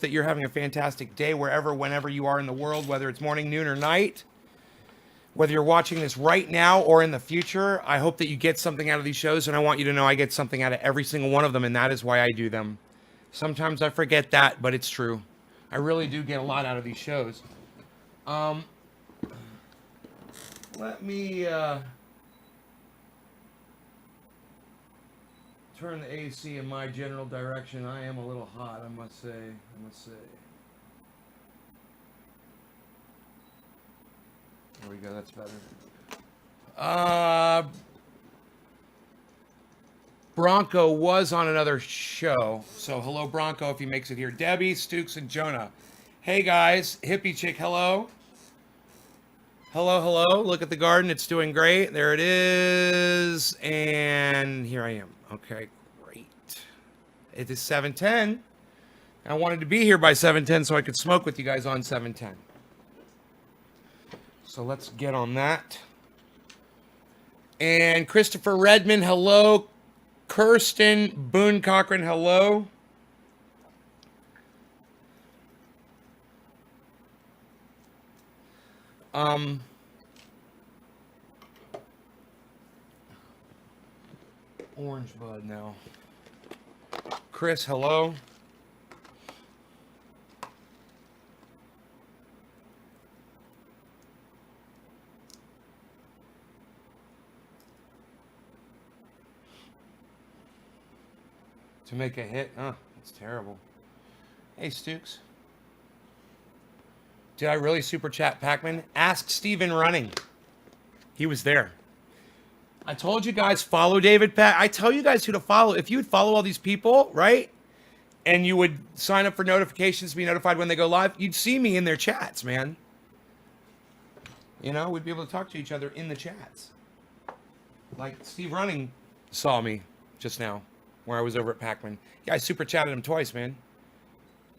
that you're having a fantastic day wherever, whenever you are in the world, whether it's morning, noon, or night. Whether you're watching this right now or in the future, I hope that you get something out of these shows, and I want you to know I get something out of every single one of them, and that is why I do them. Sometimes I forget that, but it's true. I really do get a lot out of these shows. Let me turn the AC in my general direction. I am a little hot, I must say. There we go, that's better. Bronco was on another show. So hello, Bronco, if he makes it here. Debbie, Stukes, and Jonah. Hey, guys. Hippie chick, hello. Hello. Look at the garden. It's doing great. There it is. And here I am. Okay, great. It is 7:10. I wanted to be here by 7:10 so I could smoke with you guys on 7:10. So let's get on that. And Christopher Redmond, hello. Kirsten Boone Cochran, hello. Orange bud now. Chris, hello. To make a hit? Oh, that's terrible. Hey, Stukes. Did I really super chat Pakman? Ask Steven Running. He was there. I told you guys, follow David Pat. I tell you guys who to follow. If you would follow all these people, right? And you would sign up for notifications to be notified when they go live, you'd see me in their chats, man. You know, we'd be able to talk to each other in the chats. Like Steve Running saw me just now, where I was over at Pakman. Yeah, I super chatted him twice, man.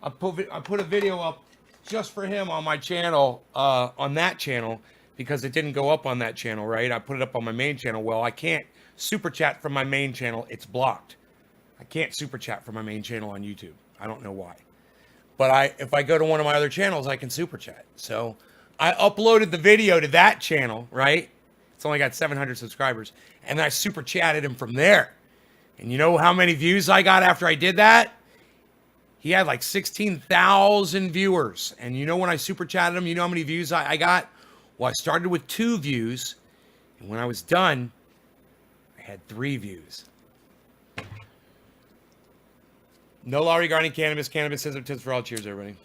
I put a video up just for him on my channel, on that channel, because it didn't go up on that channel, right? I put it up on my main channel. Well, I can't super chat from my main channel. It's blocked. I can't super chat from my main channel on YouTube. I don't know why. But if I go to one of my other channels, I can super chat. So I uploaded the video to that channel, right? It's only got 700 subscribers. And I super chatted him from there. And you know how many views I got after I did that? He had like 16,000 viewers. And you know when I super chatted him, you know how many views I got? Well, I started with 2 views. And when I was done, I had 3 views. No law regarding cannabis. Cannabis sensitive tips for all. Cheers, everybody.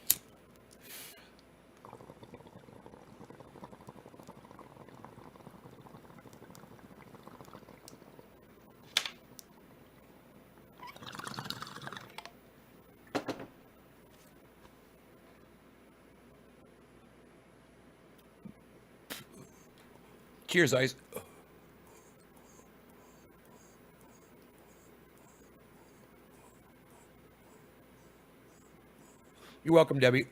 Cheers, Ice. You're welcome, Debbie.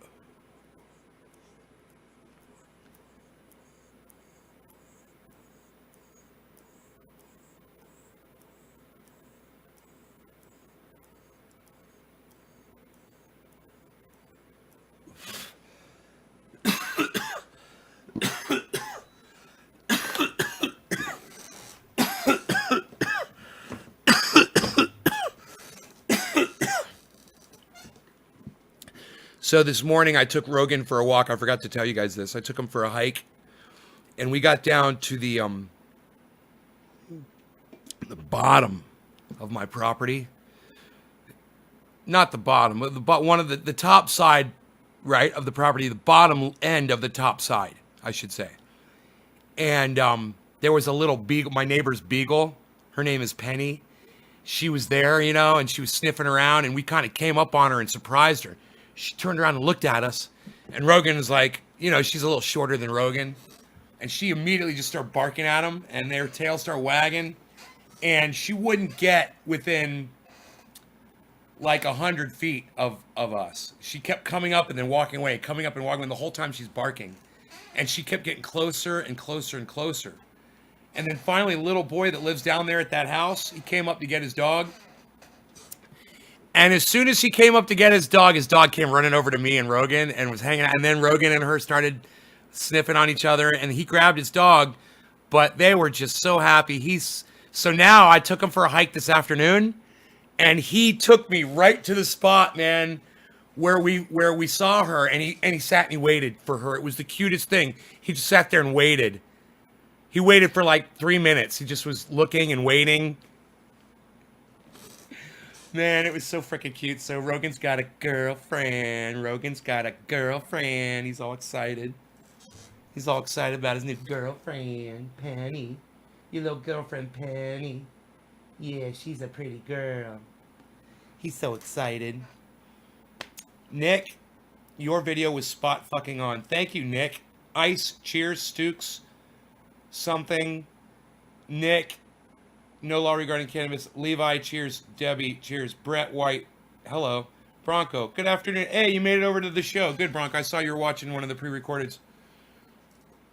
So this morning I took Rogan for a walk. I forgot to tell you guys this. I took him for a hike, and we got down to the bottom of my property. Not the bottom, but one of the top side, right, of the property, the bottom end of the top side, I should say. And there was a little beagle, my neighbor's beagle. Her name is Penny. She was there, you know, and she was sniffing around, and we kind of came up on her and surprised her. She turned around and looked at us, and Rogan was like, you know, she's a little shorter than Rogan, and she immediately just started barking at him, and their tails started wagging, and she wouldn't get within like 100 feet of us. She kept coming up and then walking away, coming up and walking away, the whole time she's barking, and she kept getting closer and closer and closer. And then finally, a little boy that lives down there at that house, he came up to get his dog, And as soon as he came up to get his dog came running over to me and Rogan and was hanging out. And then Rogan and her started sniffing on each other, and he grabbed his dog, but they were just so happy. So now I took him for a hike this afternoon, and he took me right to the spot, man, where we saw her, and he sat and he waited for her. It was the cutest thing. He just sat there and waited. He waited for like 3 minutes. He just was looking and waiting. Man, it was so freaking cute. So Rogan's got a girlfriend. He's all excited. He's all excited about his new girlfriend, Penny. Your little girlfriend, Penny. Yeah, she's a pretty girl. He's so excited. Nick, your video was spot fucking on. Thank you, Nick. Ice, cheers, Stooks, something. Nick, no law regarding cannabis. Levi, cheers. Debbie, cheers. Brett White, hello. Bronco, good afternoon. Hey, you made it over to the show. Good, Bronco. I saw you were watching one of the pre-recordeds.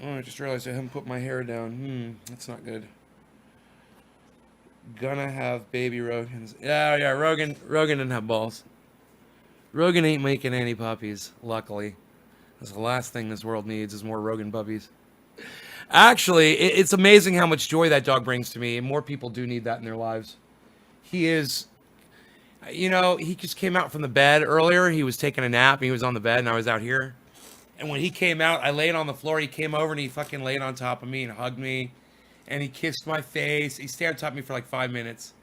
Oh, I just realized I haven't put my hair down. That's not good. Gonna have baby Rogans. Yeah, Rogan didn't have balls. Rogan ain't making any puppies, luckily. That's the last thing this world needs is more Rogan puppies. Actually, it's amazing how much joy that dog brings to me, and more people do need that in their lives. He is, he just came out from the bed earlier. He was taking a nap, and he was on the bed, and I was out here. And when he came out, I laid on the floor. He came over, and he fucking laid on top of me and hugged me, and he kissed my face. He stayed on top of me for like 5 minutes.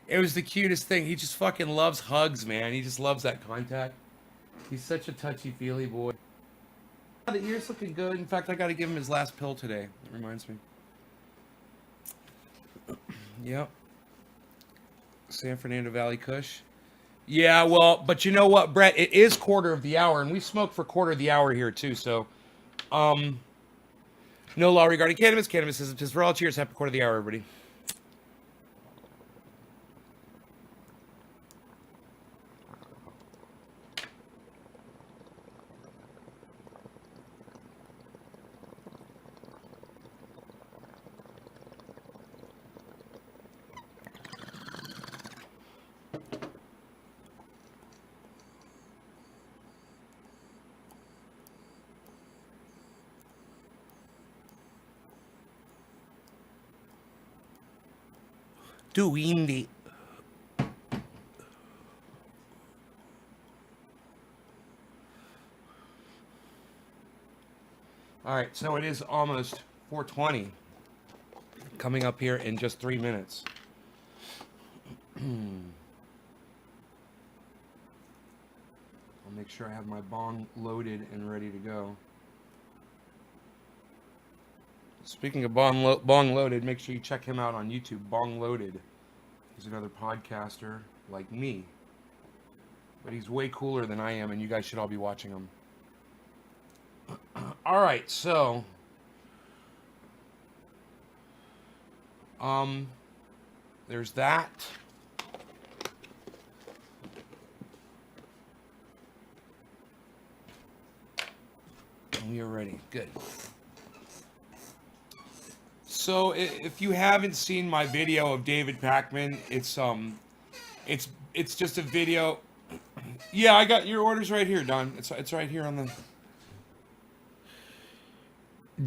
It was the cutest thing. He just fucking loves hugs, man. He just loves that contact. He's such a touchy-feely boy. The ear's looking good. In fact, I got to give him his last pill today. It reminds me. Yep. San Fernando Valley Kush. Yeah, well, but you know what, Brett? It is quarter of the hour, and we smoke for quarter of the hour here, too. So, no law regarding cannabis. Cannabis is for all. Cheers. Happy quarter of the hour, everybody. Doing the all right, so it is almost 4:20. Coming up here in just 3 minutes. I'll make sure I have my bong loaded and ready to go. Speaking of Bong Loaded, make sure you check him out on YouTube. Bong Loaded. He's another podcaster like me. But he's way cooler than I am, and you guys should all be watching him. All right, so... there's that. We are ready. Good. So if you haven't seen my video of David Pakman, it's just a video. Yeah, I got your orders right here, Don. It's right here on the.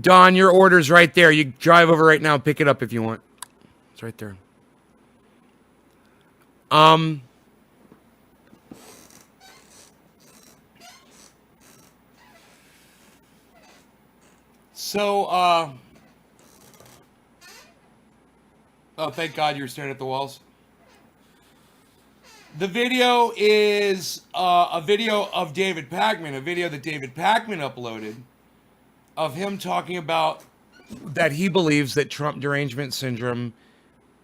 Don, your order's right there. You drive over right now and pick it up if you want. It's right there. So, oh, thank God you were staring at the walls. The video is a video of David Pakman, a video that David Pakman uploaded of him talking about that he believes that Trump derangement syndrome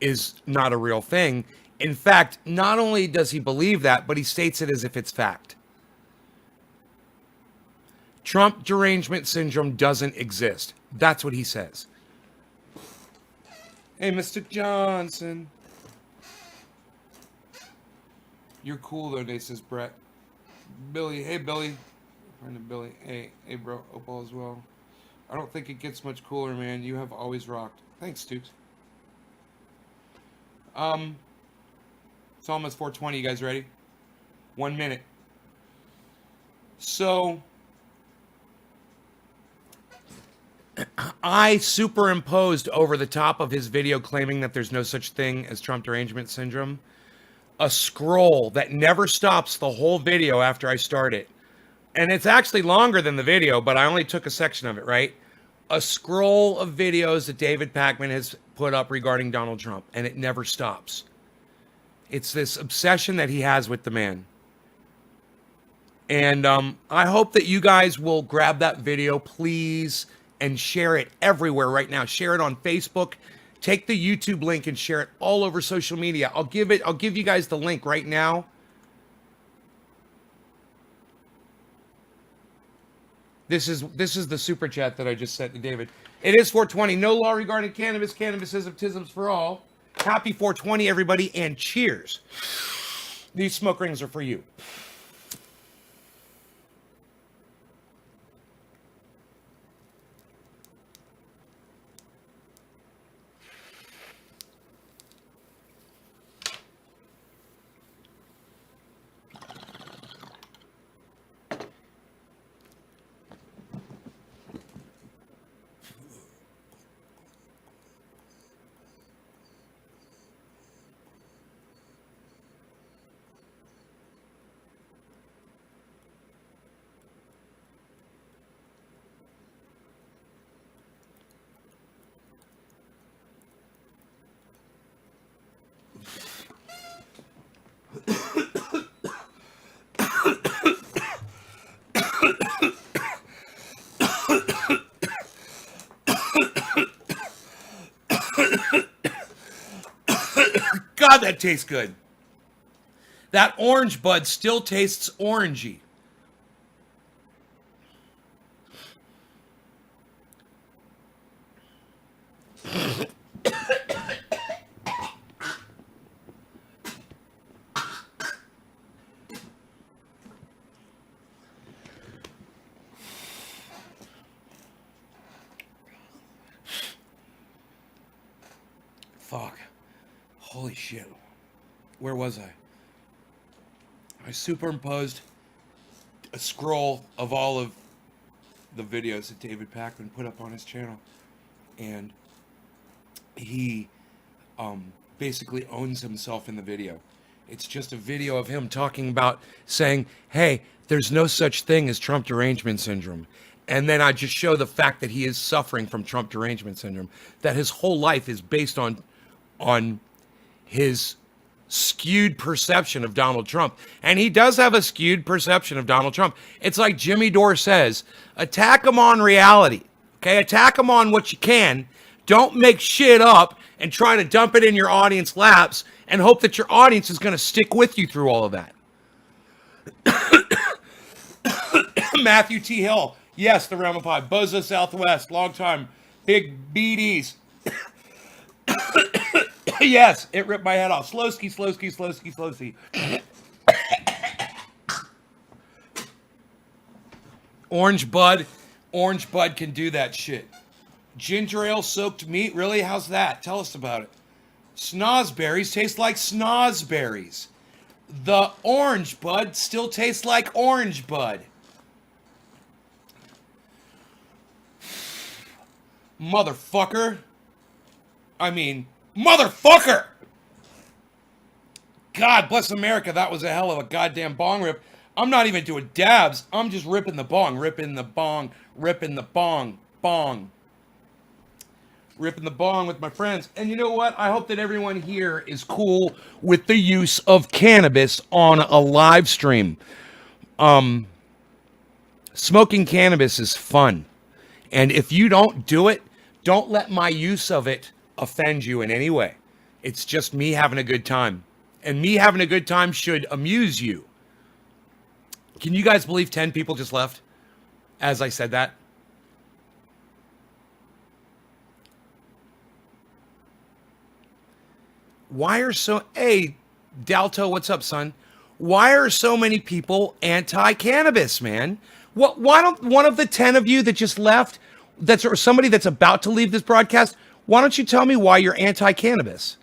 is not a real thing. In fact, not only does he believe that, but he states it as if it's fact. Trump derangement syndrome doesn't exist. That's what he says. Hey, Mr. Johnson. You're cool, though, Nate, says Brett. Billy. Hey, Billy. Find Billy. Hey, bro. Opal as well. I don't think it gets much cooler, man. You have always rocked. Thanks, Dukes. It's almost 4:20. You guys ready? 1 minute. So I superimposed over the top of his video claiming that there's no such thing as Trump derangement syndrome a scroll that never stops the whole video after I start it. And it's actually longer than the video, but I only took a section of it, right? A scroll of videos that David Pakman has put up regarding Donald Trump, and it never stops. It's this obsession that he has with the man. And I hope that you guys will grab that video, please, and share it everywhere right now. Share it on Facebook. Take the YouTube link and share it all over social media. I'll give you guys the link right now. This is the super chat that I just sent to David. It is 420. No law regarding cannabis. Cannabism, tisms for all. Happy 420, everybody, and cheers. These smoke rings are for you. God, that tastes good. That orange bud still tastes orangey. Fuck. Holy shit. Where was I? I superimposed a scroll of all of the videos that David Pakman put up on his channel. And he basically owns himself in the video. It's just a video of him talking about saying, hey, there's no such thing as Trump derangement syndrome. And then I just show the fact that he is suffering from Trump derangement syndrome, that his whole life is based on his skewed perception of Donald Trump. And he does have a skewed perception of Donald Trump. It's like Jimmy Dore says, attack him on reality. Okay, attack him on what you can. Don't make shit up and try to dump it in your audience laps and hope that your audience is going to stick with you through all of that. Matthew T. Hill. Yes, the Realm of Pie. Bozo Southwest. Long time. Big BDs. Yes, it ripped my head off. Slowski. Orange Bud can do that shit. Ginger ale soaked meat? Really? How's that? Tell us about it. Snozberries taste like snozberries. The Orange Bud still tastes like Orange Bud. Motherfucker. I mean, motherfucker! God bless America, that was a hell of a goddamn bong rip. I'm not even doing dabs. I'm just ripping the bong, ripping the bong with my friends. And you know what? I hope that everyone here is cool with the use of cannabis on a live stream. Smoking cannabis is fun. And if you don't do it, don't let my use of it offend you in any way. It's just me having a good time. And me having a good time should amuse you. Can you guys believe 10 people just left as I said that? Hey, Dalto, what's up, son? Why are so many people anti-cannabis, man? Why don't one of the 10 of you that just left, or somebody that's about to leave this broadcast, why don't you tell me why you're anti-cannabis?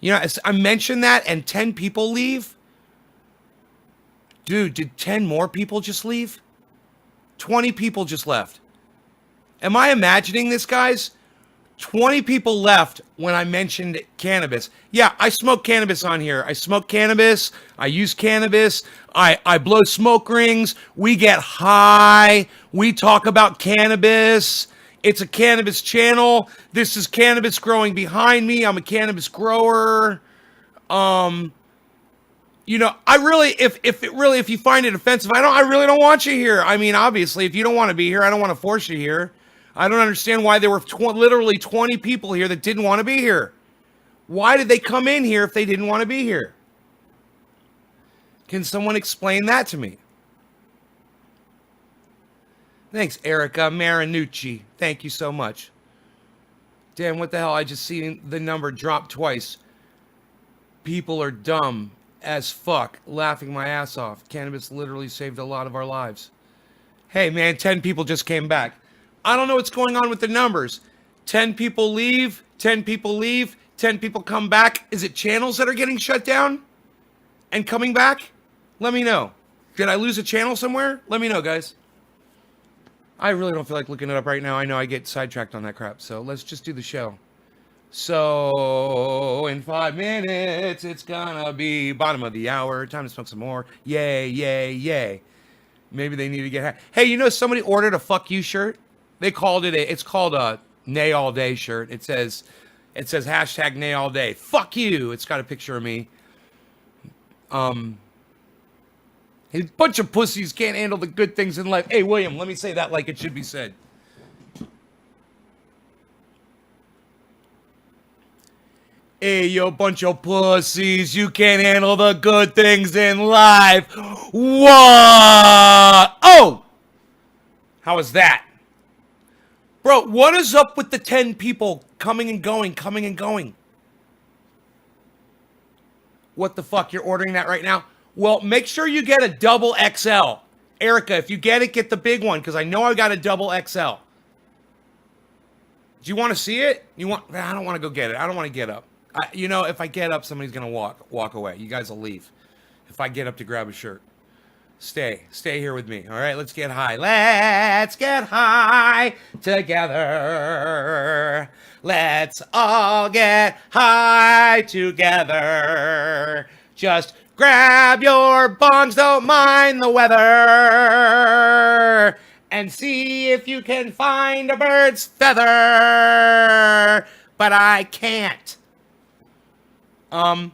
You know, I mentioned that and 10 people leave. Dude, did 10 more people just leave? 20 people just left. Am I imagining this, guys? 20 people left when I mentioned cannabis. Yeah, I smoke cannabis on here. I smoke cannabis. I use cannabis. I blow smoke rings. We get high. We talk about cannabis. It's a cannabis channel. This is cannabis growing behind me. I'm a cannabis grower. You know, I really, if you find it offensive, I really don't want you here. I mean, obviously, if you don't want to be here, I don't want to force you here. I don't understand why there were literally 20 people here that didn't want to be here. Why did they come in here if they didn't want to be here? Can someone explain that to me? Thanks, Erica Marinucci. Thank you so much. Damn, what the hell? I just seen the number drop twice. People are dumb as fuck, laughing my ass off. Cannabis literally saved a lot of our lives. Hey, man, 10 people just came back. I don't know what's going on with the numbers. 10 people leave, 10 people leave, 10 people come back. Is it channels that are getting shut down and coming back? Let me know. Did I lose a channel somewhere? Let me know, guys. I really don't feel like looking it up right now. I know I get sidetracked on that crap, so let's just do the show. So, in 5 minutes, it's gonna be bottom of the hour. Time to smoke some more. Yay, yay, yay. Maybe they need to get... Hey, you know, somebody ordered a fuck you shirt. They called it it's called a Nay All Day shirt. It says hashtag Nay All Day. Fuck you. It's got a picture of me. A bunch of pussies can't handle the good things in life. Hey, William, let me say that like it should be said. Hey, you bunch of pussies, you can't handle the good things in life. What? Oh! How was that? Bro, what is up with the 10 people coming and going, coming and going? What the fuck? You're ordering that right now? Well, make sure you get a double XL. Erica, if you get it, get the big one, because I know I got a double XL. Do you want to see it? I don't want to go get it. I don't want to get up. You know, if I get up, somebody's going to walk away. You guys will leave. If I get up to grab a shirt. Stay here with me. All right, let's get high. Let's get high together. Let's all get high together. Just grab your bongs, don't mind the weather, and see if you can find a bird's feather. But I can't. I'll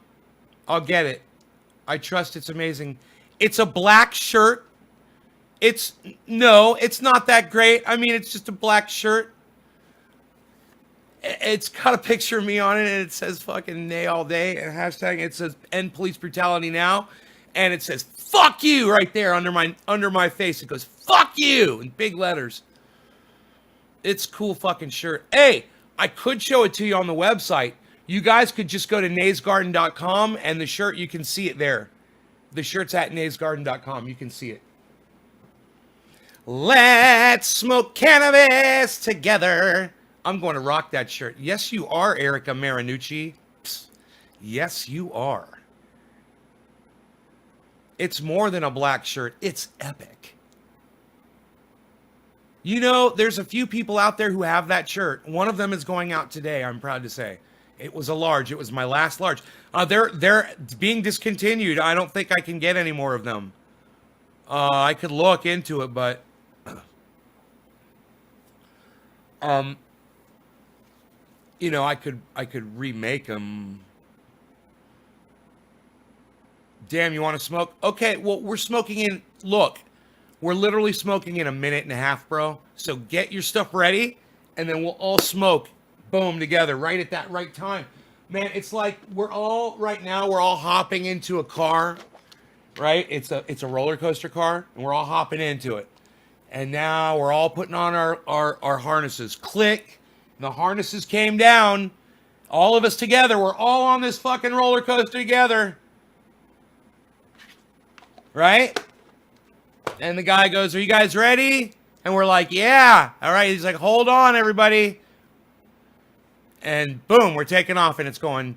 get it. I trust it's amazing. It's a black shirt. It's not that great. I mean, it's just a black shirt. It's got a picture of me on it, and it says fucking Nay All Day, and hashtag, it says end police brutality now, and it says fuck you right there under my face. It goes fuck you in big letters. It's a cool fucking shirt. Hey, I could show it to you on the website. You guys could just go to naysgarden.com, and the shirt, you can see it there. The shirt's at naysgarden.com. You can see it. Let's smoke cannabis together. I'm going to rock that shirt. Yes, you are, Erica Marinucci. Psst. Yes, you are. It's more than a black shirt. It's epic. You know, there's a few people out there who have that shirt. One of them is going out today, I'm proud to say. It was a large. It was my last large. They're being discontinued. I don't think I can get any more of them. I could look into it, but you know, I could remake them. Damn, you want to smoke? Okay, well, we're smoking in. Look, we're literally smoking in a minute and a half, bro. So get your stuff ready, and then we'll all smoke. Boom, together, right at that right time. Man, it's like we're all hopping into a car, right? It's a roller coaster car, and we're all hopping into it. And now we're all putting on our harnesses. Click. The harnesses came down. All of us together. We're all on this fucking roller coaster together. Right? And the guy goes, "Are you guys ready?" And we're like, "Yeah." All right. He's like, "Hold on, everybody." And boom, we're taking off, and it's going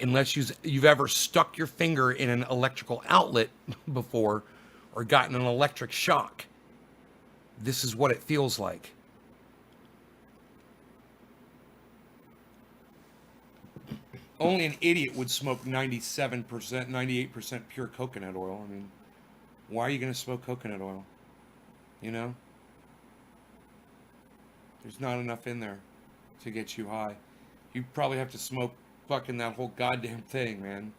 unless you've ever stuck your finger in an electrical outlet before or gotten an electric shock. This is what it feels like. Only an idiot would smoke 97%, 98% pure coconut oil. I mean, why are you going to smoke coconut oil? You know? There's not enough in there to get you high. You probably have to smoke fucking that whole goddamn thing, man.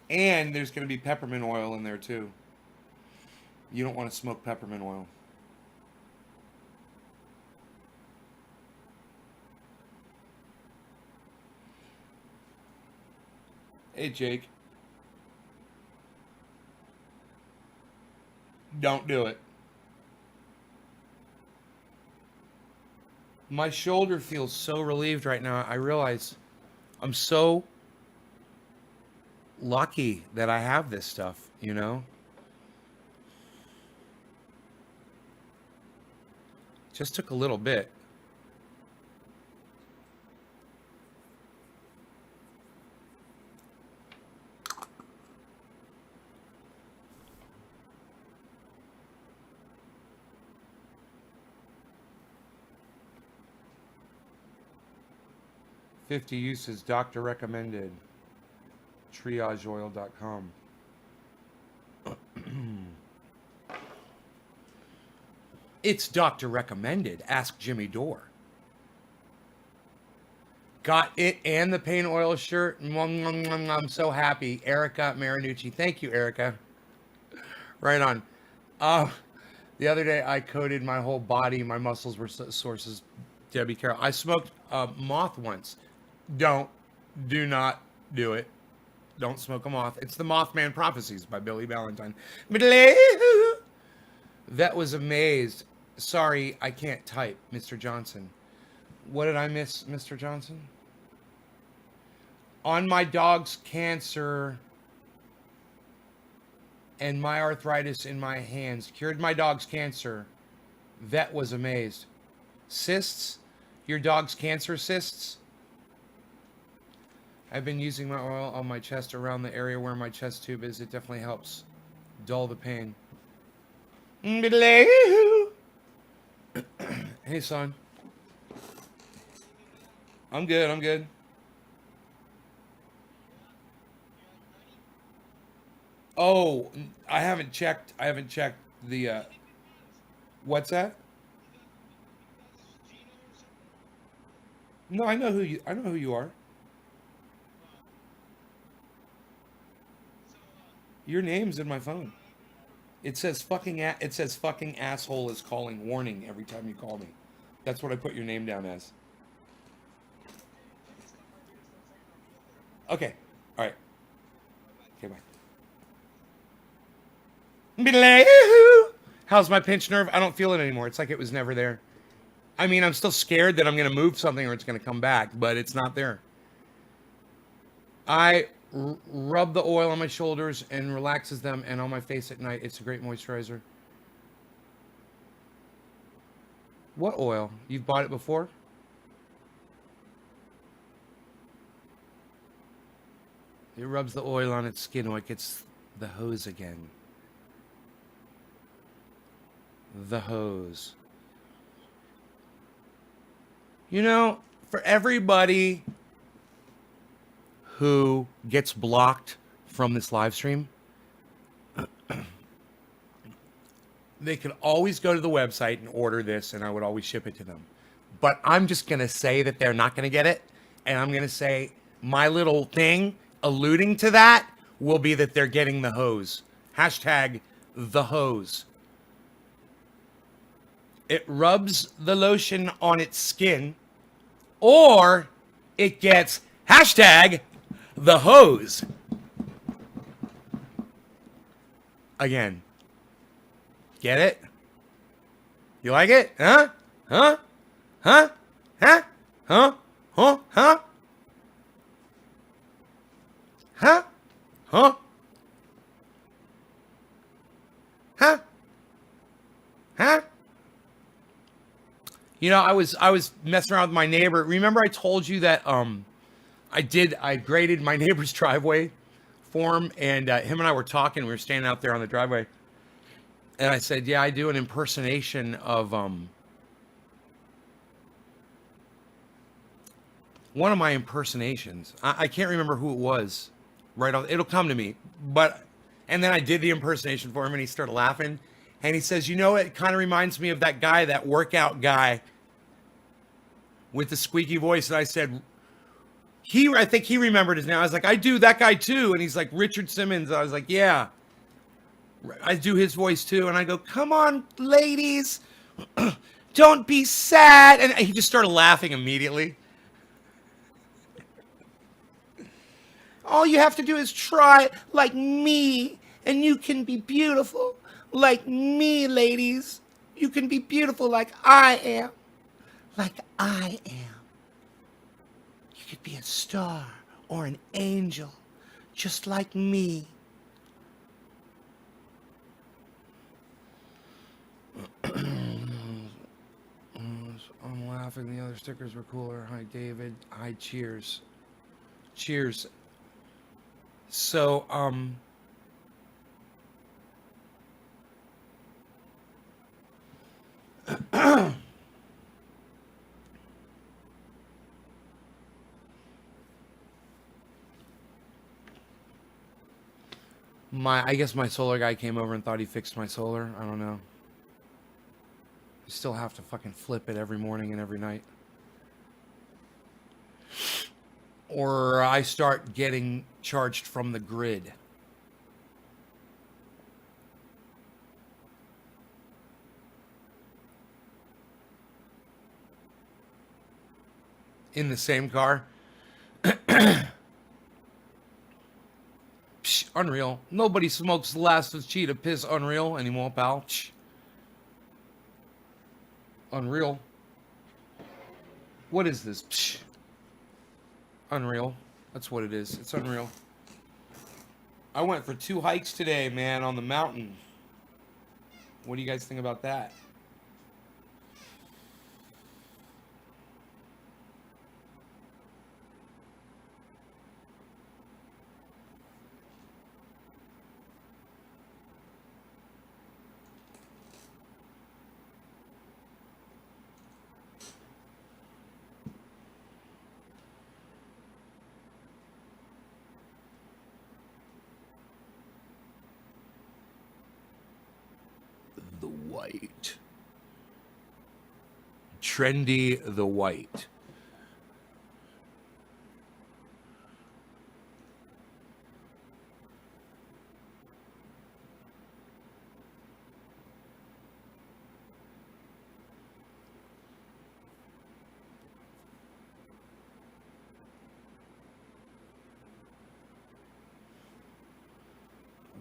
And there's going to be peppermint oil in there too. You don't want to smoke peppermint oil. Hey, Jake. Don't do it. My shoulder feels so relieved right now. I realize I'm so lucky that I have this stuff, you know? Just took a little bit. "50 uses, doctor recommended. Triageoil.com." It's doctor recommended. Ask Jimmy Dore. Got it and the pain oil shirt. I'm so happy. Erica Marinucci. Thank you, Erica. Right on. The other day I coated my whole body. My muscles were sources. Debbie Carroll. I smoked moth once. Do not do it. Don't smoke a moth. It's the Mothman Prophecies by Billy Valentine. That was amazed. Sorry, I can't type, Mr. Johnson. What did I miss, Mr. Johnson? On my dog's cancer and my arthritis in my hands. Cured my dog's cancer. Vet was amazed. Cysts? Your dog's cancer cysts? I've been using my oil on my chest around the area where my chest tube is. It definitely helps dull the pain. Hey, son. I'm good. Oh, I haven't checked the, what's that? No, I know who you are. Your name's in my phone. It says fucking asshole is calling warning every time you call me. That's what I put your name down as. Okay. All right. Okay, bye. How's my pinched nerve? I don't feel it anymore. It's like it was never there. I mean, I'm still scared that I'm going to move something or it's going to come back, but it's not there. I rub the oil on my shoulders and relaxes them, and on my face at night. It's a great moisturizer. What oil? You've bought it before? It rubs the oil on its skin like it's the hose again. The hose. You know, for everybody who gets blocked from this live stream, they could always go to the website and order this, and I would always ship it to them. But I'm just going to say that they're not going to get it, and I'm going to say my little thing alluding to that will be that they're getting the hose. Hashtag the hose. It rubs the lotion on its skin, or it gets hashtag the hose. Again. Get it? You like it? Huh? Huh? Huh? Huh? Huh? Huh? Huh? Huh? Huh? You know, I was messing around with my neighbor. Remember I told you that I graded my neighbor's driveway for him, and him and I were talking. We were standing out there on the driveway, and I said, "Yeah, I do an impersonation of one of my impersonations. I can't remember who it was. Right off, it'll come to me. But and then I did the impersonation for him, and he started laughing, and he says, "You know, it kind of reminds me of that guy, that workout guy with the squeaky voice." And I said, I think he remembered his name. I was like, "I do that guy too." And he's like, "Richard Simmons." I was like, "Yeah, I do his voice too." And I go, "Come on, ladies, don't be sad." And he just started laughing immediately. All you have to do is try like me, and you can be beautiful like me, ladies. You can be beautiful like I am. Like I am. You could be a star or an angel, just like me. I'm laughing. The other stickers were cooler. Hi, David. Hi, cheers. Cheers. So, I guess my solar guy came over and thought he fixed my solar. I don't know. You still have to fucking flip it every morning and every night. Or I start getting charged from the grid. In the same car. Psh, unreal. Nobody smokes last of cheetah piss unreal anymore, pal. Psh. Unreal. What is this? Psh. Unreal. That's what it is. It's unreal. I went for 2 hikes today, man, on the mountain. What do you guys think about that? The white. Trendy the white.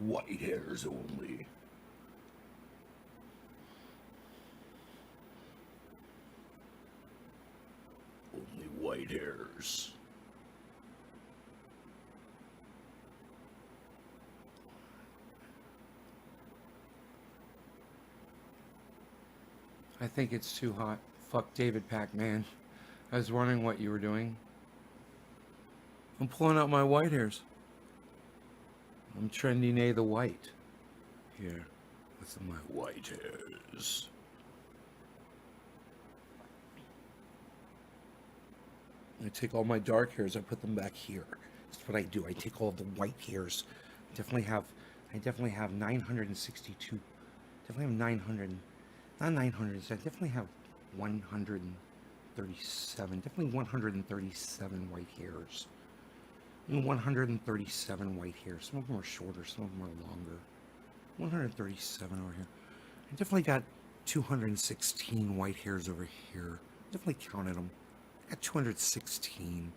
White hairs only. Only white hairs. I think it's too hot. Fuck David Pakman. I was wondering what you were doing. I'm pulling out my white hairs. I'm trendy nay the white. Here, with my white hairs. I take all my dark hairs, I put them back here. That's what I do. I take all the white hairs. I definitely have 962. Definitely have 900. Not 900. I definitely have 137. Definitely 137 white hairs. 137 white hairs. Some of them are shorter, some of them are longer. 137 over here. I definitely got 216 white hairs over here. Definitely counted them. I got 216.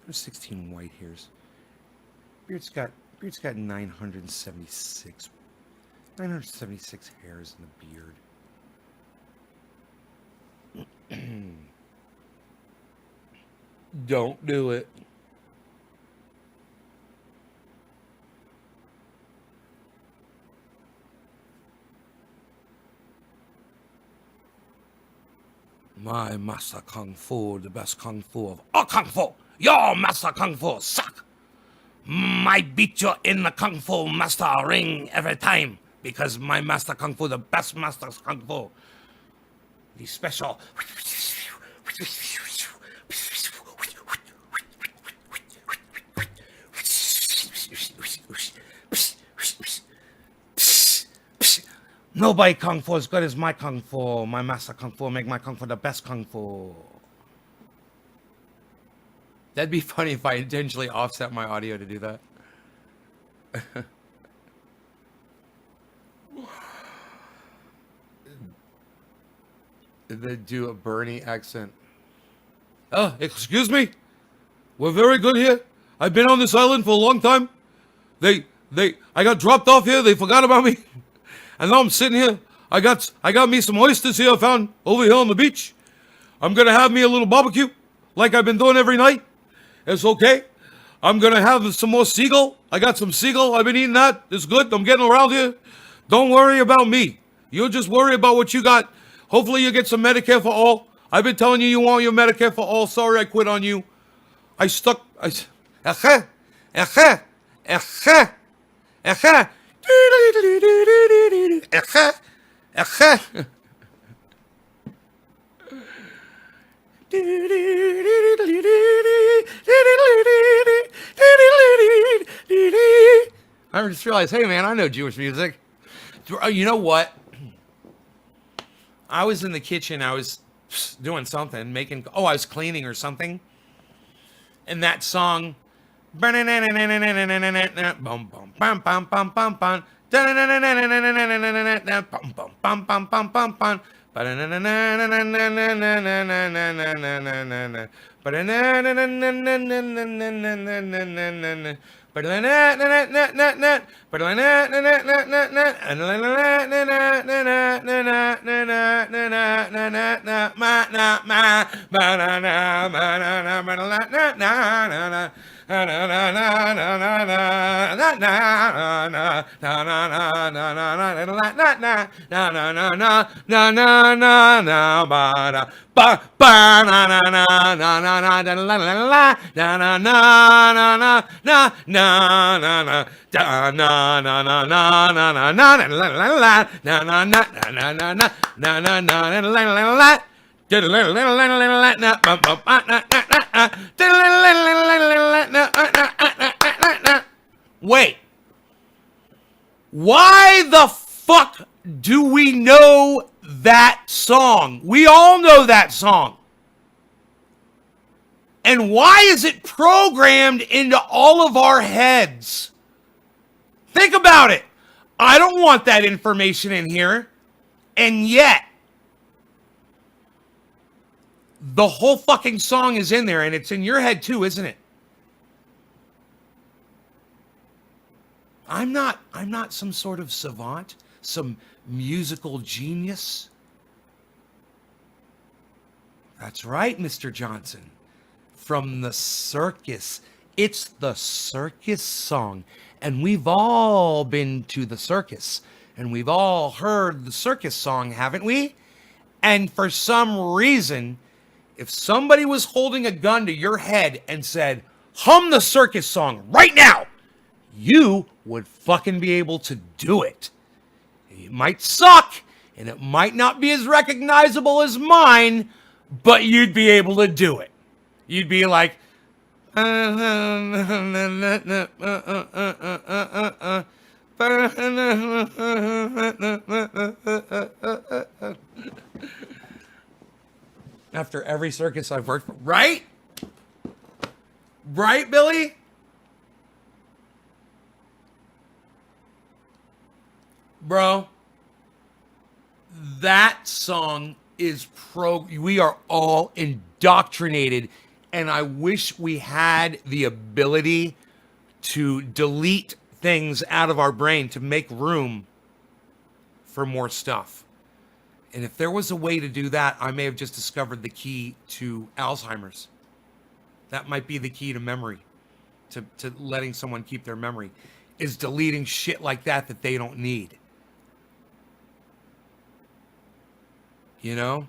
There's 16 white hairs. Beard's got 976. 976 hairs in the beard. Don't do it. My master kung fu, the best kung fu of all kung fu. Your master kung fu suck. I beat you in the kung fu master ring every time because my master kung fu, the best master kung fu. The special. Nobody kung fu as good as my kung fu. My master kung fu make my kung fu the best kung fu. That'd be funny if I intentionally offset my audio to do that. They do a Bernie accent. Oh, excuse me? We're very good here. I've been on this island for a long time. I got dropped off here. They forgot about me. And now I'm sitting here. I got me some oysters here I found over here on the beach. I'm going to have me a little barbecue like I've been doing every night. It's okay. I'm going to have some more seagull. I got some seagull. I've been eating that. It's good. I'm getting around here. Don't worry about me. You just worry about what you got. Hopefully you get some Medicare for all. I've been telling you you want your Medicare for all. Sorry I quit on you. I just realized, hey man, I know Jewish music. You know what? I was in the kitchen. I was doing something, I was cleaning or something. And that song, Wait. Why the fuck do we know that song? We all know that song. And why is it programmed into all of our heads? Think about it. I don't want that information in here. And yet, the whole fucking song is in there, and it's in your head too, isn't it? I'm not some sort of savant, some musical genius. That's right, Mr. Johnson. From the circus. It's the circus song. And we've all been to the circus. And we've all heard the circus song, haven't we? And for some reason, if somebody was holding a gun to your head and said, hum the circus song right now, you would fucking be able to do it. It might suck, and it might not be as recognizable as mine, but you'd be able to do it. You'd be like, after every circus I've worked for, right? Right, Billy? Bro, that song is we are all indoctrinated, and I wish we had the ability to delete things out of our brain to make room for more stuff. And if there was a way to do that, I may have just discovered the key to Alzheimer's. That might be the key to memory, to letting someone keep their memory, is deleting shit like that they don't need. You know?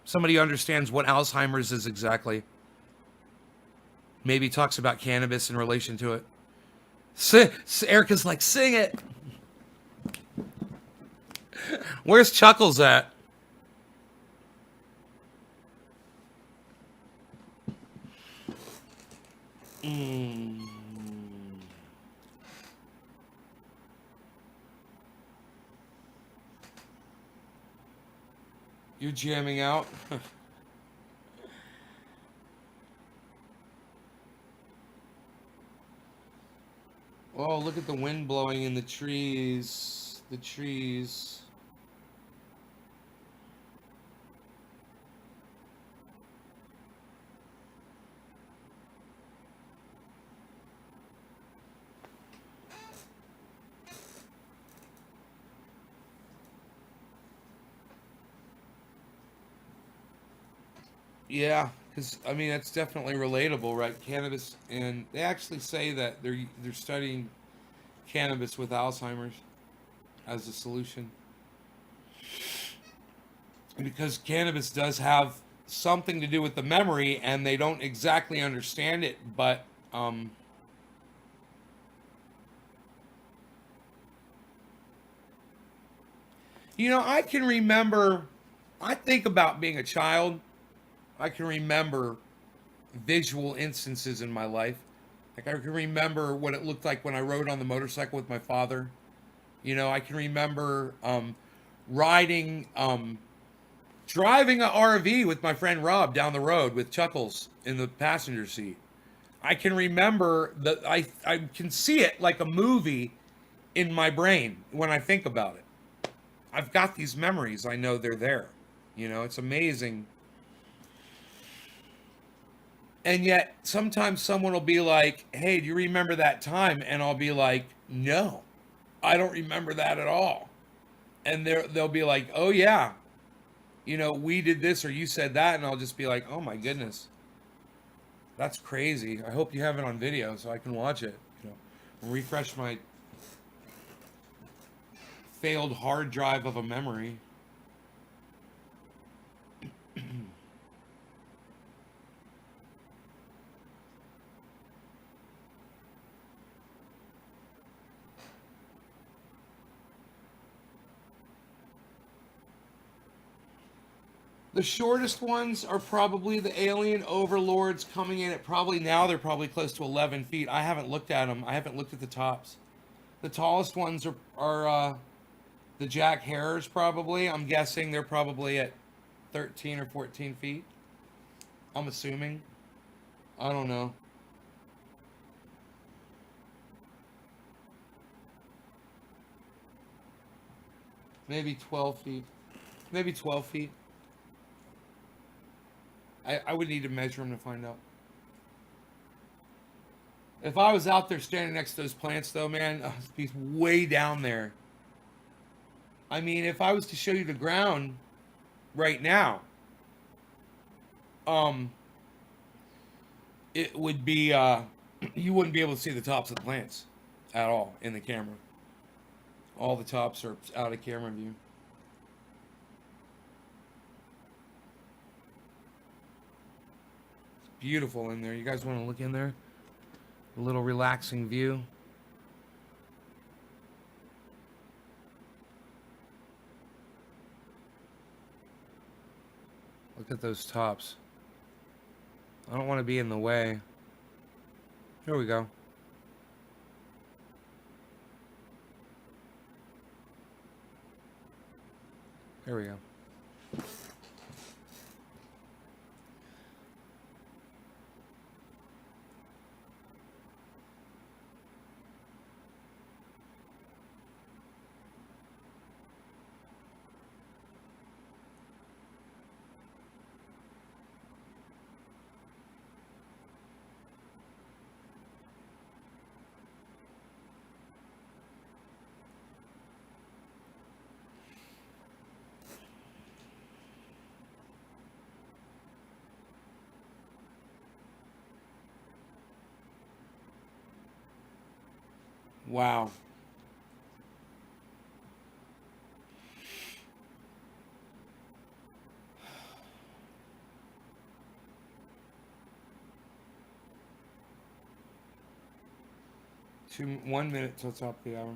Somebody who understands what Alzheimer's is exactly. Maybe talks about cannabis in relation to it. Erica's like, sing it. Where's Chuckles at? You're jamming out? Oh, look at the wind blowing in the trees. The trees. Yeah, because I mean that's definitely relatable, right? Cannabis, and they actually say that they're studying cannabis with Alzheimer's as a solution, because cannabis does have something to do with the memory, and they don't exactly understand it, but I can remember. I think about being a child. I can remember visual instances in my life. Like I can remember what it looked like when I rode on the motorcycle with my father. I can remember riding, driving a RV with my friend Rob down the road with Chuckles in the passenger seat. I can remember that I can see it like a movie in my brain when I think about it. I've got these memories. I know they're there. It's amazing. And yet sometimes someone will be like, "Hey, do you remember that time?" And I'll be like, "No, I don't remember that at all." And they'll be like, "Oh yeah, we did this or you said that," and I'll just be like, "Oh my goodness, that's crazy. I hope you have it on video so I can watch it. Refresh my failed hard drive of a memory." The shortest ones are probably the alien overlords coming in at probably now they're probably close to 11 feet. I haven't looked at them. I haven't looked at the tops. The tallest ones are the Jack Harrers probably. I'm guessing they're probably at 13 or 14 feet. I'm assuming. I don't know. Maybe 12 feet. Maybe 12 feet. I would need to measure them to find out. If I was out there standing next to those plants, though, man, I'd be way down there. I mean, if I was to show you the ground right now, um, it would be you wouldn't be able to see the tops of the plants at all in the camera. All the tops are out of camera view. It's beautiful in there. You guys want to look in there? A little relaxing view. Look at those tops. I don't want to be in the way. Here we go. There we go. Wow. 1 minute till top of the hour.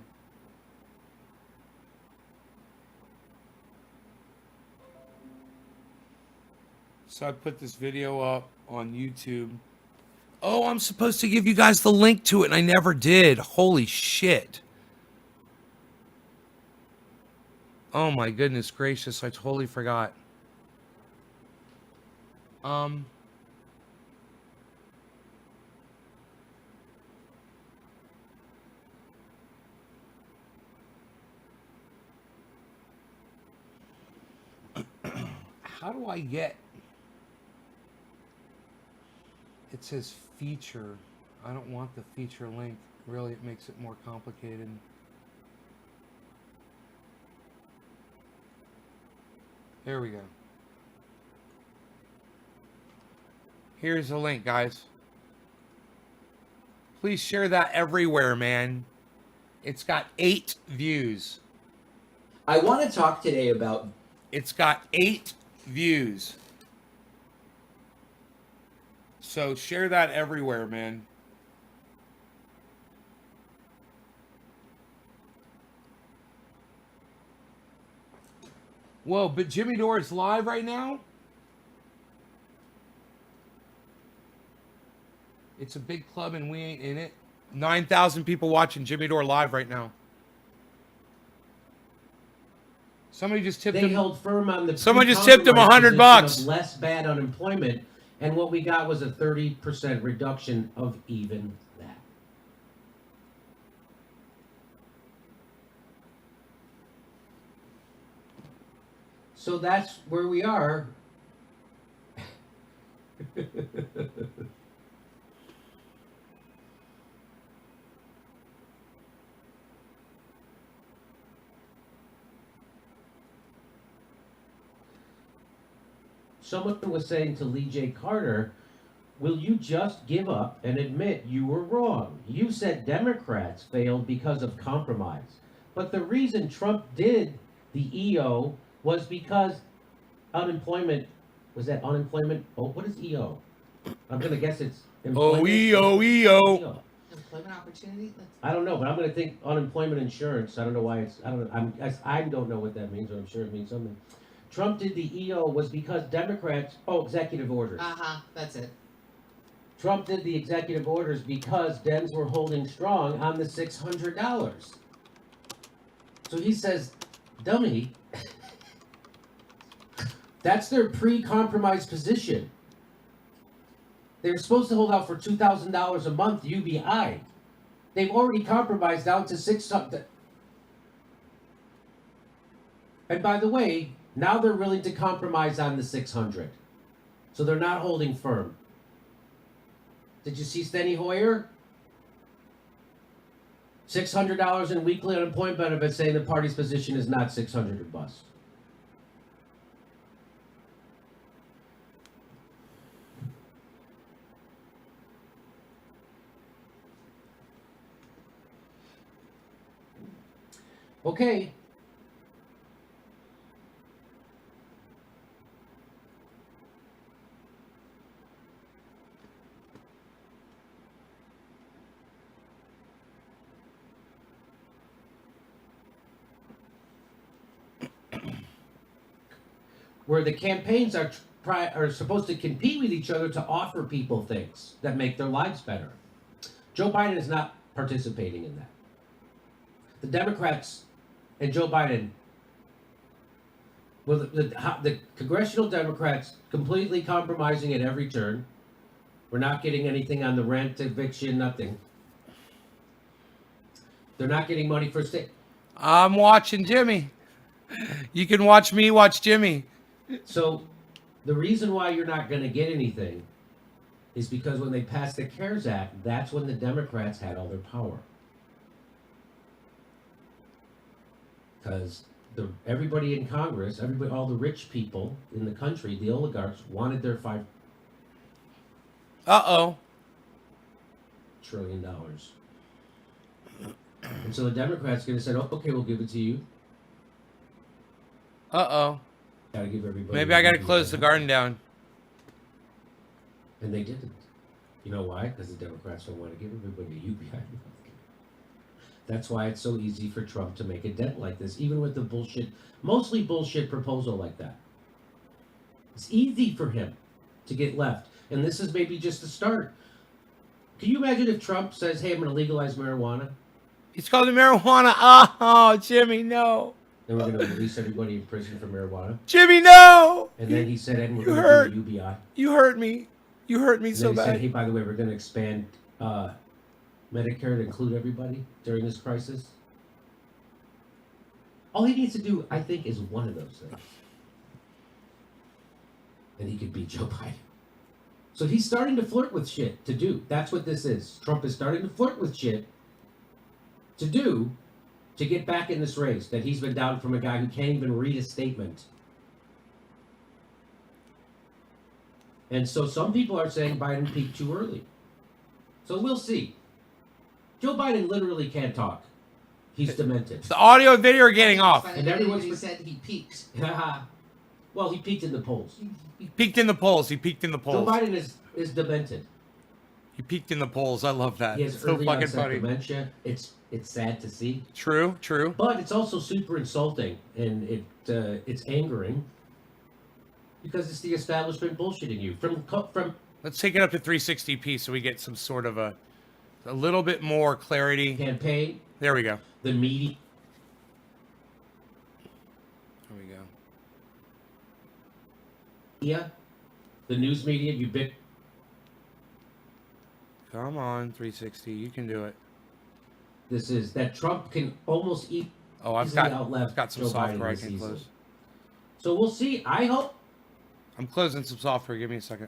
So I put this video up on YouTube. Oh, I'm supposed to give you guys the link to it, and I never did. Holy shit. Oh my goodness gracious, I totally forgot. How do I get... It says feature. I don't want the feature link. Really, it makes it more complicated. There we go. Here's the link, guys. Please share that everywhere, man. It's got 8 views. I want to talk today about... It's got 8 views. So share that everywhere, man. Whoa, but Jimmy Dore is live right now? It's a big club and we ain't in it. 9,000 people watching Jimmy Dore live right now. Somebody just tipped him. They held firm on the. Someone just tipped him $100. Less bad unemployment, and what we got was a 30% reduction of even that. So that's where we are. Someone was saying to Lee J. Carter, will you just give up and admit you were wrong? You said Democrats failed because of compromise. But the reason Trump did the EO was because unemployment, was that unemployment? Oh, what is EO? I'm going to guess it's employment. EO. Employment opportunity? I don't know, but I'm going to think unemployment insurance. I don't know why it's, I don't know. I don't know what that means, but I'm sure it means something. Trump did the EO was because Democrats, executive orders. That's it. Trump did the executive orders because Dems were holding strong on the $600. So he says, dummy, that's their pre-compromise position. They're supposed to hold out for $2,000 a month UBI. They've already compromised down to $600. And by the way, now they're willing to compromise on the 600. So they're not holding firm. Did you see Steny Hoyer? $600 in weekly unemployment benefits, saying the party's position is not 600 or bust. Okay. Where the campaigns are supposed to compete with each other to offer people things that make their lives better. Joe Biden is not participating in that. The Democrats and Joe Biden, well, the congressional Democrats completely compromising at every turn. We're not getting anything on the rent, eviction, nothing. They're not getting money for state. I'm watching Jimmy. You can watch me watch Jimmy. So the reason why you're not going to get anything is because when they passed the CARES Act, that's when the Democrats had all their power. Because everybody in Congress, all the rich people in the country, the oligarchs, wanted their $5 trillion. And so the Democrats are going to say, oh, okay, we'll give it to you. Gotta give everybody. Maybe I gotta close the garden down. And they didn't. You know why? Because the Democrats don't want to give everybody a UBI. That's why it's so easy for Trump to make a dent like this, even with the bullshit, mostly bullshit proposal like that. It's easy for him to get left. And this is maybe just the start. Can you imagine if Trump says, hey, I'm going to legalize marijuana? He's called it marijuana. Oh, Jimmy, no. Then we're going to release everybody in prison for marijuana. Jimmy, no. And then he said, and we're You going hurt. to do a UBI. You hurt me. You hurt me And so then he said, bad. hey, by the way, we're going to expand Medicare to include everybody during this crisis. All he needs to do, I think, is one of those things. And he could beat Joe Biden. So he's starting to flirt with shit to do. That's what this is. Trump is starting to flirt with shit to do to get back in this race that he's been down from a guy who can't even read a statement. And so some people are saying Biden peaked too early. So we'll see. Joe Biden literally can't talk. He's demented. The audio and video are getting off. And And everyone's everyone said he peaked. Well, he peaked in the polls. He peaked in the polls. He peaked in the Joe polls. Biden is demented. He peaked in the polls. I love that. He has It's so early fucking onset funny. dementia. It's sad to see, True, true. but it's also super insulting, and it's angering because it's the establishment bullshitting you from. Let's take it up to 360p so we get some sort of a little bit more clarity. Campaign, There we go. the media, There we go. the news media, Come on, 360. You can do it. this is that Trump can almost eat. Oh, I've easily got outleft some Joe software Biden I this can season. close. So we'll see. I hope. I'm closing some software. Give me a second.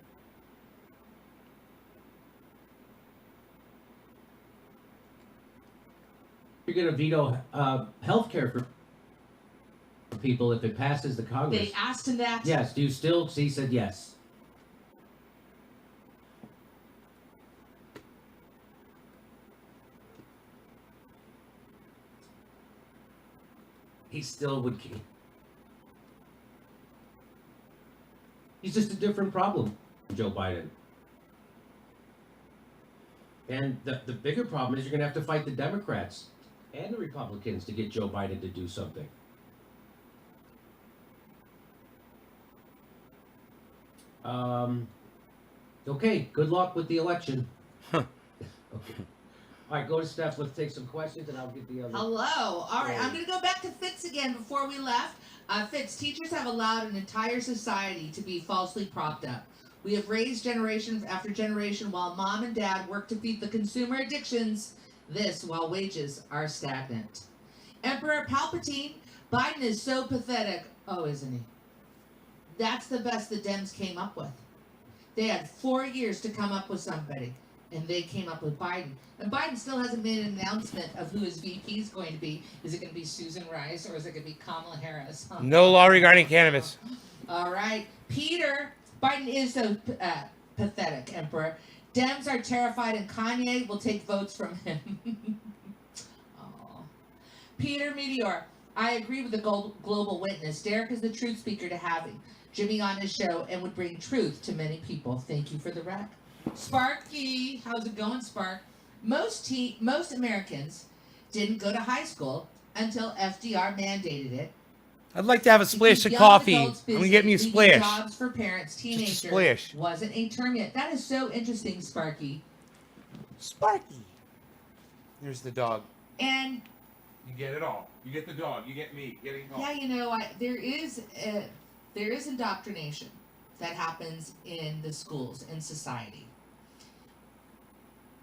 You're going to veto health care for people if it passes the Congress. They asked him that. Yes. Do you still? He said yes. He still would. He's just a different problem, Joe Biden. And the bigger problem is you're going to have to fight the Democrats and the Republicans to get Joe Biden to do something. Okay, good luck with the election. Huh. Okay. All right, go to Steph. Let's take some questions, and I'll get the other. Hello. All right, I'm going to go back to Fitz again before we left. Fitz, teachers have allowed an entire society to be falsely propped up. We have raised generation after generation while mom and dad work to feed the consumer addictions, this while wages are stagnant. Emperor Palpatine, Biden is so pathetic. Oh, isn't he? That's the best the Dems came up with. They had 4 years to come up with somebody, and they came up with Biden. And Biden still hasn't made an announcement of who his VP is going to be. Is it going to be Susan Rice or is it going to be Kamala Harris? No law regarding cannabis. All right. Peter, Biden is so pathetic, Emperor. Dems are terrified and Kanye will take votes from him. Aw. Peter Meteor, I agree with the global witness. Derek is the truth speaker to having Jimmy on his show and would bring truth to many people. Thank you for the rec. Sparky, how's it going, Spark? Most Americans didn't go to high school until FDR mandated it. I'd like to have a splash of Young coffee. adults I'm gonna busy get me a leaving splash. Jobs for parents, teenagers. splash. Wasn't a term yet. That is so interesting, Sparky. Sparky. Here's the dog. And You get it all. You get the dog. You get me. Getting home. yeah, you know, there is indoctrination that happens in the schools in society.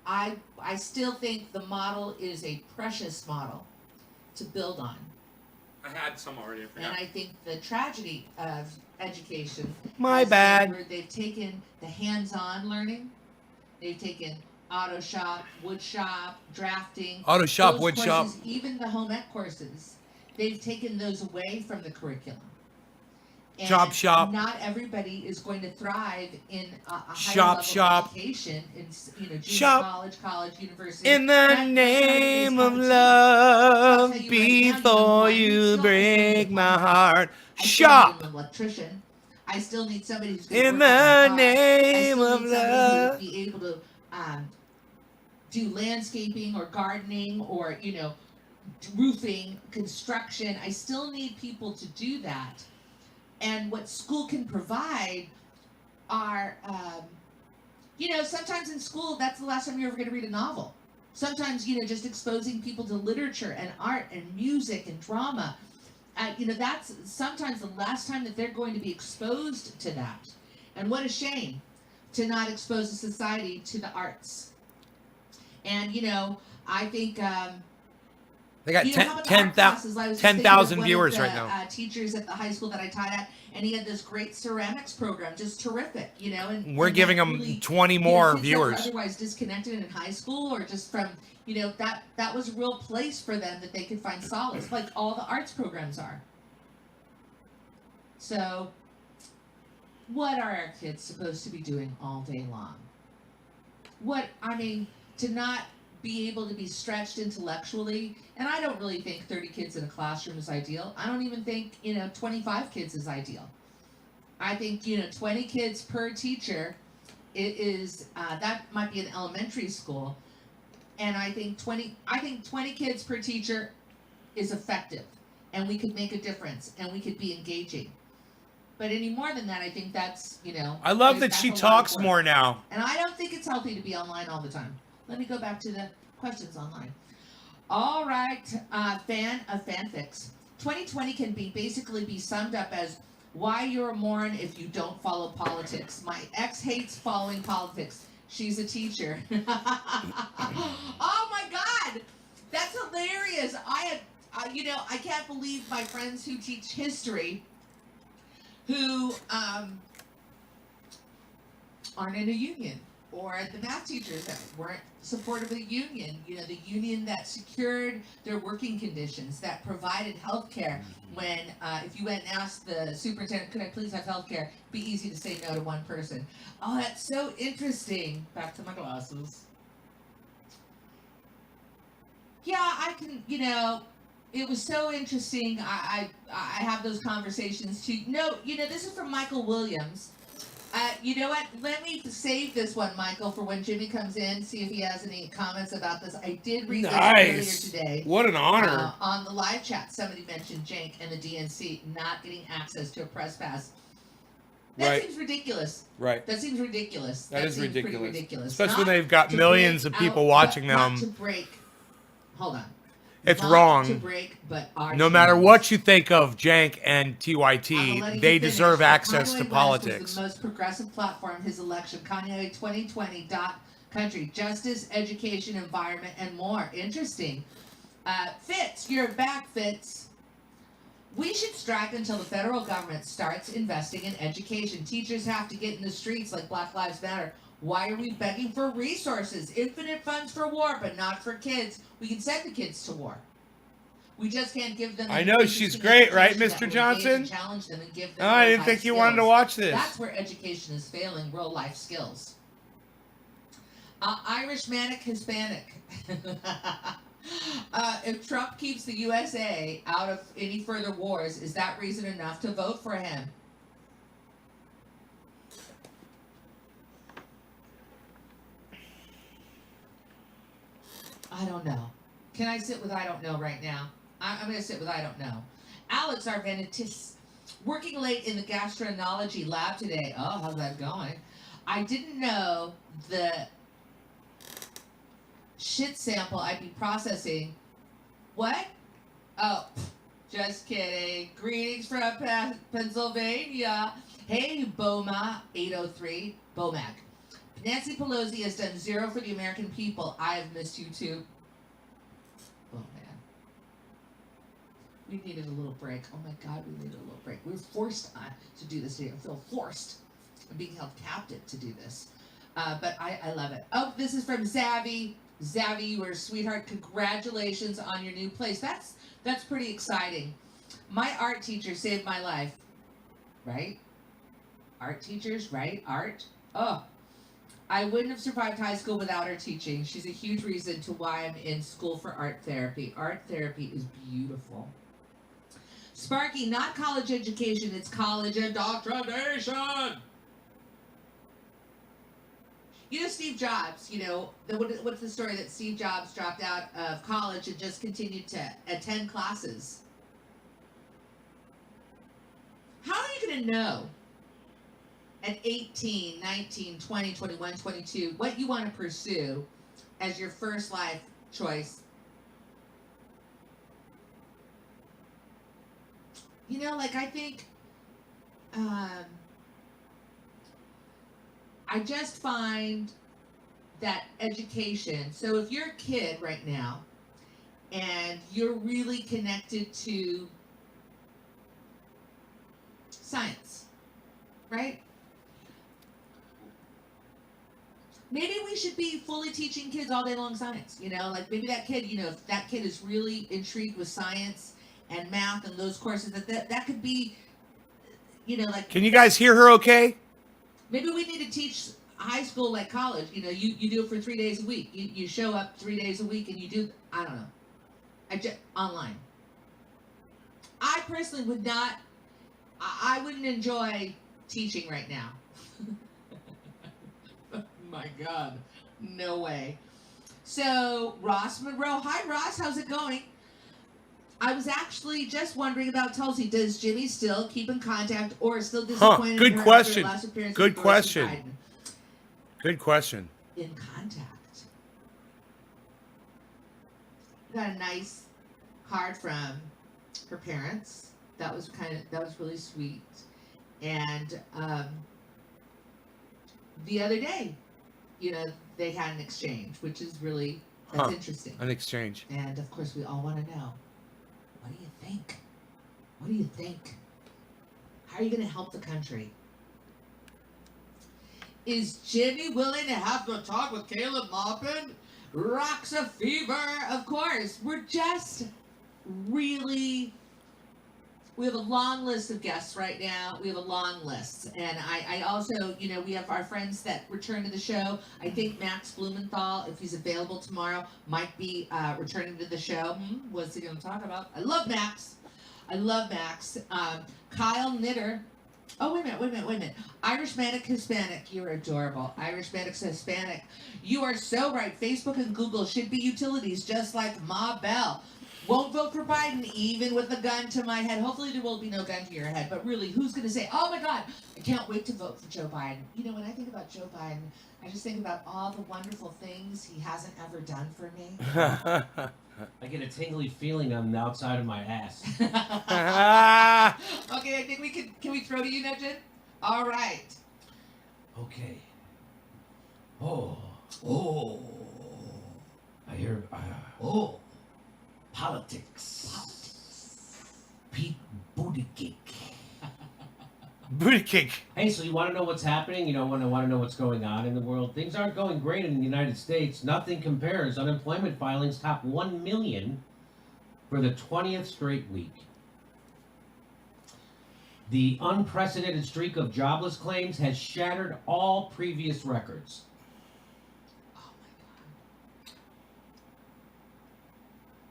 I still think the model is a precious model to build on. I had some already. I And forgot. I think the tragedy of education My has been bad. where they've taken the hands-on learning, they've taken auto shop, wood shop, drafting, Auto shop, those wood shop. courses, even the home ec courses. They've taken those away from the curriculum. And Job shop. Not everybody is going to thrive in a higher Shop level shop. education in junior Shop. college, university. In the Not name of everybody's love, I'll tell you right now, before one you still break need my one. heart, I still shop. need an electrician. I still need somebody who's going to In work on my the car. name I of still need somebody who love. would be able to do landscaping or gardening or roofing, construction. I still need people to do that. And what school can provide are, sometimes in school, that's the last time you're ever going to read a novel. Sometimes, just exposing people to literature and art and music and drama. That's sometimes the last time that they're going to be exposed to that. And what a shame to not expose the society to the arts. And, I think... They got how about the art classes? I was just thinking of 10,000 one of viewers the, right now. Teachers at the high school that I taught at, and he had this great ceramics program, just terrific, And We're giving them really, 20 more kids that viewers. were otherwise disconnected in high school, or just from, that was a real place for them that they could find solace, like all the arts programs are. So, what are our kids supposed to be doing all day long? To not be able to be stretched intellectually, and I don't really think 30 kids in a classroom is ideal. I don't even think 25 kids is ideal. I think 20 kids per teacher is that might be an elementary school, and I think 20 kids per teacher is effective, and we could make a difference, and we could be engaging. But any more than that, I think that's I love that she talks more now. and I don't think it's healthy to be online all the time. Let me go back to the questions online. All right, fan of fanfics. 2020 can basically be summed up as why you're a moron if you don't follow politics. My ex hates following politics. She's a teacher. Oh my God, that's hilarious. I can't believe my friends who teach history, who aren't in a union, or the math teachers that weren't supportive of the union, the union that secured their working conditions, that provided health care when, if you went and asked the superintendent, could I please have health care, it'd be easy to say no to one person. Oh, that's so interesting. Back to my glasses. Yeah, I can, it was so interesting. I have those conversations too. No, this is from Michael Williams. You know what? Let me save this one, Michael, for when Jimmy comes in, see if he has any comments about this. I did read this earlier today. What an honor. On the live chat, somebody mentioned Cenk and the DNC not getting access to a press pass. That seems ridiculous. Right. That seems ridiculous. That is seems pretty ridiculous. ridiculous. Especially when Not they've got to millions of break people out, watching not them. to break. Hold on. It's Not wrong. to break, but No matter arteries. what you think of Jank and I'm TYT, letting they you finish. deserve The access Kanye to West politics. was the most progressive platform his election. Kanye 2020 country, justice, education, environment, and more. Interesting. Fitz, you're back, Fitz. We should strike until the federal government starts investing in education. Teachers have to get in the streets like Black Lives Matter. Why are we begging for resources? Infinite funds for war, but not for kids. We can send the kids to war. We just can't give them. I know, she's great, right, Mr. Johnson? Challenge them and give them. Oh, I didn't real-life think you wanted to skills. watch this. That's where education is failing, real life skills. Irish Manic Hispanic. If Trump keeps the USA out of any further wars, is that reason enough to vote for him? I don't know. Can I sit with I don't know right now? I'm going to sit with I don't know. Alex Arvanitis, working late in the gastroenterology lab today. Oh, how's that going? I didn't know the shit sample I'd be processing. What? Oh, just kidding. Greetings from Pennsylvania. Hey, Boma 803, Bomag. Nancy Pelosi has done zero for the American people. I have missed you too. Oh man. We needed a little break. Oh my God, we needed a little break. We were forced to do this today. I feel forced. I'm being held captive to do this. But I love it. Oh, this is from Zavi. Zavi, you were a sweetheart. Congratulations on your new place. That's pretty exciting. My art teacher saved my life. Right? Art teachers, right? Art. Oh. I wouldn't have survived high school without her teaching. She's a huge reason to why I'm in school for art therapy. Art therapy is beautiful. Sparky, not college education, it's college indoctrination. You know Steve Jobs, what's the story that Steve Jobs dropped out of college and just continued to attend classes? How are you going to know at 18, 19, 20, 21, 22 what you want to pursue as your first life choice? I think I just find that education, so if you're a kid right now and you're really connected to science, right? Maybe we should be fully teaching kids all day long science, maybe that kid, if that kid is really intrigued with science and math and those courses, that could be, Can you guys hear her okay? maybe we need to teach high school like college. You do it for 3 days a week. You show up 3 days a week and you do, I don't know, online. I personally would not, I wouldn't enjoy teaching right now. My God, no way. So Ross Monroe, hi Ross, how's it going? I was actually just wondering about Tulsi. Does Jimmy still keep in contact or still disappointed? Good in her question. After her last appearance Good with question. Biden? Good question. In contact. Got a nice card from her parents. That was really sweet. And the other day, they had an exchange, which is really that's interesting. An exchange. And of course, we all want to know. What do you think? What do you think? How are you going to help the country? Is Jimmy willing to have to talk with Caleb Maupin? Rocks a fever, of course. We're just really... We have a long list of guests right now. We have a long list. And I also, we have our friends that return to the show. I think Max Blumenthal, if he's available tomorrow, might be returning to the show. What's he going to talk about? I love Max. Kyle Knitter. Oh, wait a minute. Irish Manic Hispanic. You're adorable. Irish Manic Hispanic. You are so right. Facebook and Google should be utilities just like Ma Bell. Won't vote for Biden even with a gun to my head. Hopefully there will be no gun to your head. But really, who's going to say, oh my God, I can't wait to vote for Joe Biden. When I think about Joe Biden, I just think about all the wonderful things he hasn't ever done for me. I get a tingly feeling on the outside of my ass. Okay, I think can we throw to you, Nugent? All right. Okay. Oh. I hear, Politics. Pete Buttigieg. Buttigieg. Hey, so you want to know what's happening? Want to know what's going on in the world? Things aren't going great in the United States. Nothing compares. Unemployment filings top 1 million for the 20th straight week. The unprecedented streak of jobless claims has shattered all previous records.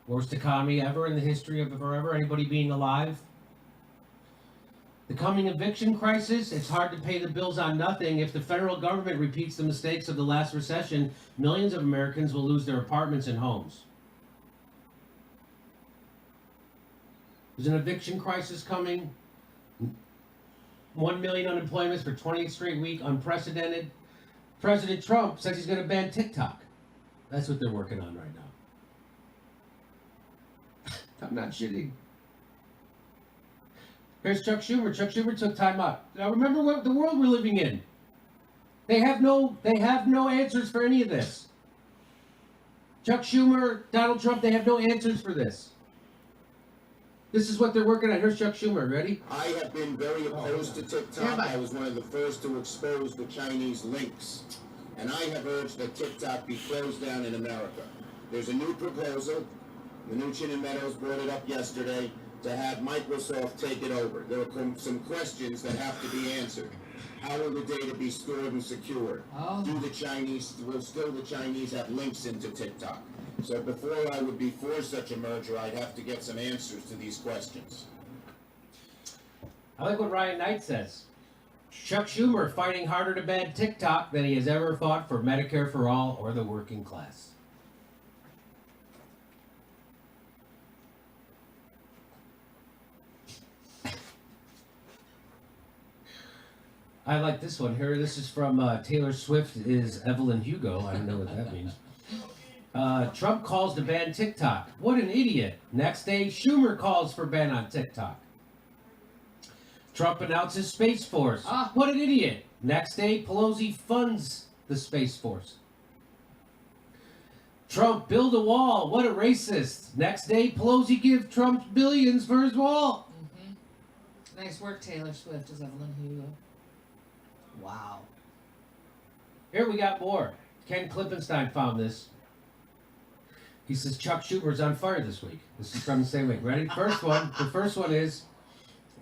Worst economy ever in the history of forever. Anybody being alive? The coming eviction crisis. It's hard to pay the bills on nothing. If the federal government repeats the mistakes of the last recession, millions of Americans will lose their apartments and homes. There's an eviction crisis coming. 1 million unemployments for 20th straight week. Unprecedented. President Trump says he's going to ban TikTok. That's what they're working on right now. I'm not shitting. Here's Chuck Schumer. Chuck Schumer took time out. Now remember what the world we're living in. They have no answers for any of this. Chuck Schumer, Donald Trump, they have no answers for this. This is what they're working on. Here's Chuck Schumer. Ready? I have been very opposed to TikTok. I was one of the first to expose the Chinese links. And I have urged that TikTok be closed down in America. There's a new proposal. Mnuchin and Meadows brought it up yesterday to have Microsoft take it over. There are some questions that have to be answered. How will the data be stored and secured? Will the Chinese have links into TikTok? So before I would be for such a merger, I'd have to get some answers to these questions. I like what Ryan Knight says. Chuck Schumer fighting harder to ban TikTok than he has ever fought for Medicare for all or the working class. I like this one here. This is from Taylor Swift is Evelyn Hugo. I don't know what that means. Trump calls to ban TikTok. What an idiot. Next day, Schumer calls for ban on TikTok. Trump announces Space Force. What an idiot. Next day, Pelosi funds the Space Force. Trump build a wall. What a racist. Next day, Pelosi gives Trump billions for his wall. Mm-hmm. Nice work, Taylor Swift, is Evelyn Hugo. Wow. Here we got more. Ken Klippenstein found this. He says Chuck Schumer's on fire this week. This is from the same week. Ready? First one. The first one is,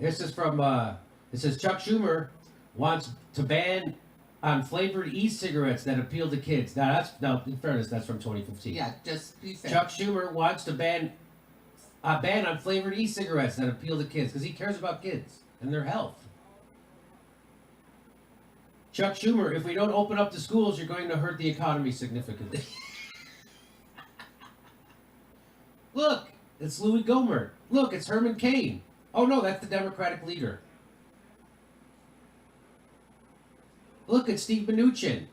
this is from, it says Chuck Schumer wants to ban on flavored e-cigarettes that appeal to kids. Now, in fairness, that's from 2015. Yeah, just be fair. Chuck Schumer wants to ban on flavored e-cigarettes that appeal to kids because he cares about kids and their health. Chuck Schumer, if we don't open up the schools, you're going to hurt the economy significantly. Look, it's Louis Gohmert. Look, it's Herman Cain. Oh no, that's the Democratic leader. Look, it's Steve Mnuchin.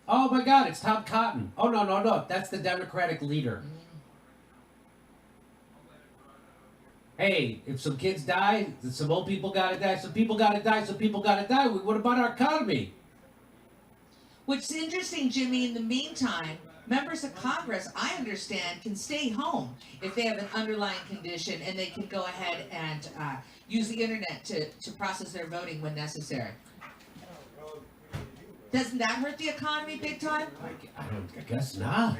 Oh my God, it's Tom Cotton. Oh no, that's the Democratic leader. Hey, if some kids die, some old people gotta die, some people gotta die, some people gotta die. What about our economy? Which is interesting, Jimmy. In the meantime, members of Congress, I understand, can stay home if they have an underlying condition, and they can go ahead and use the internet to process their voting when necessary. Doesn't that hurt the economy big time? I guess not.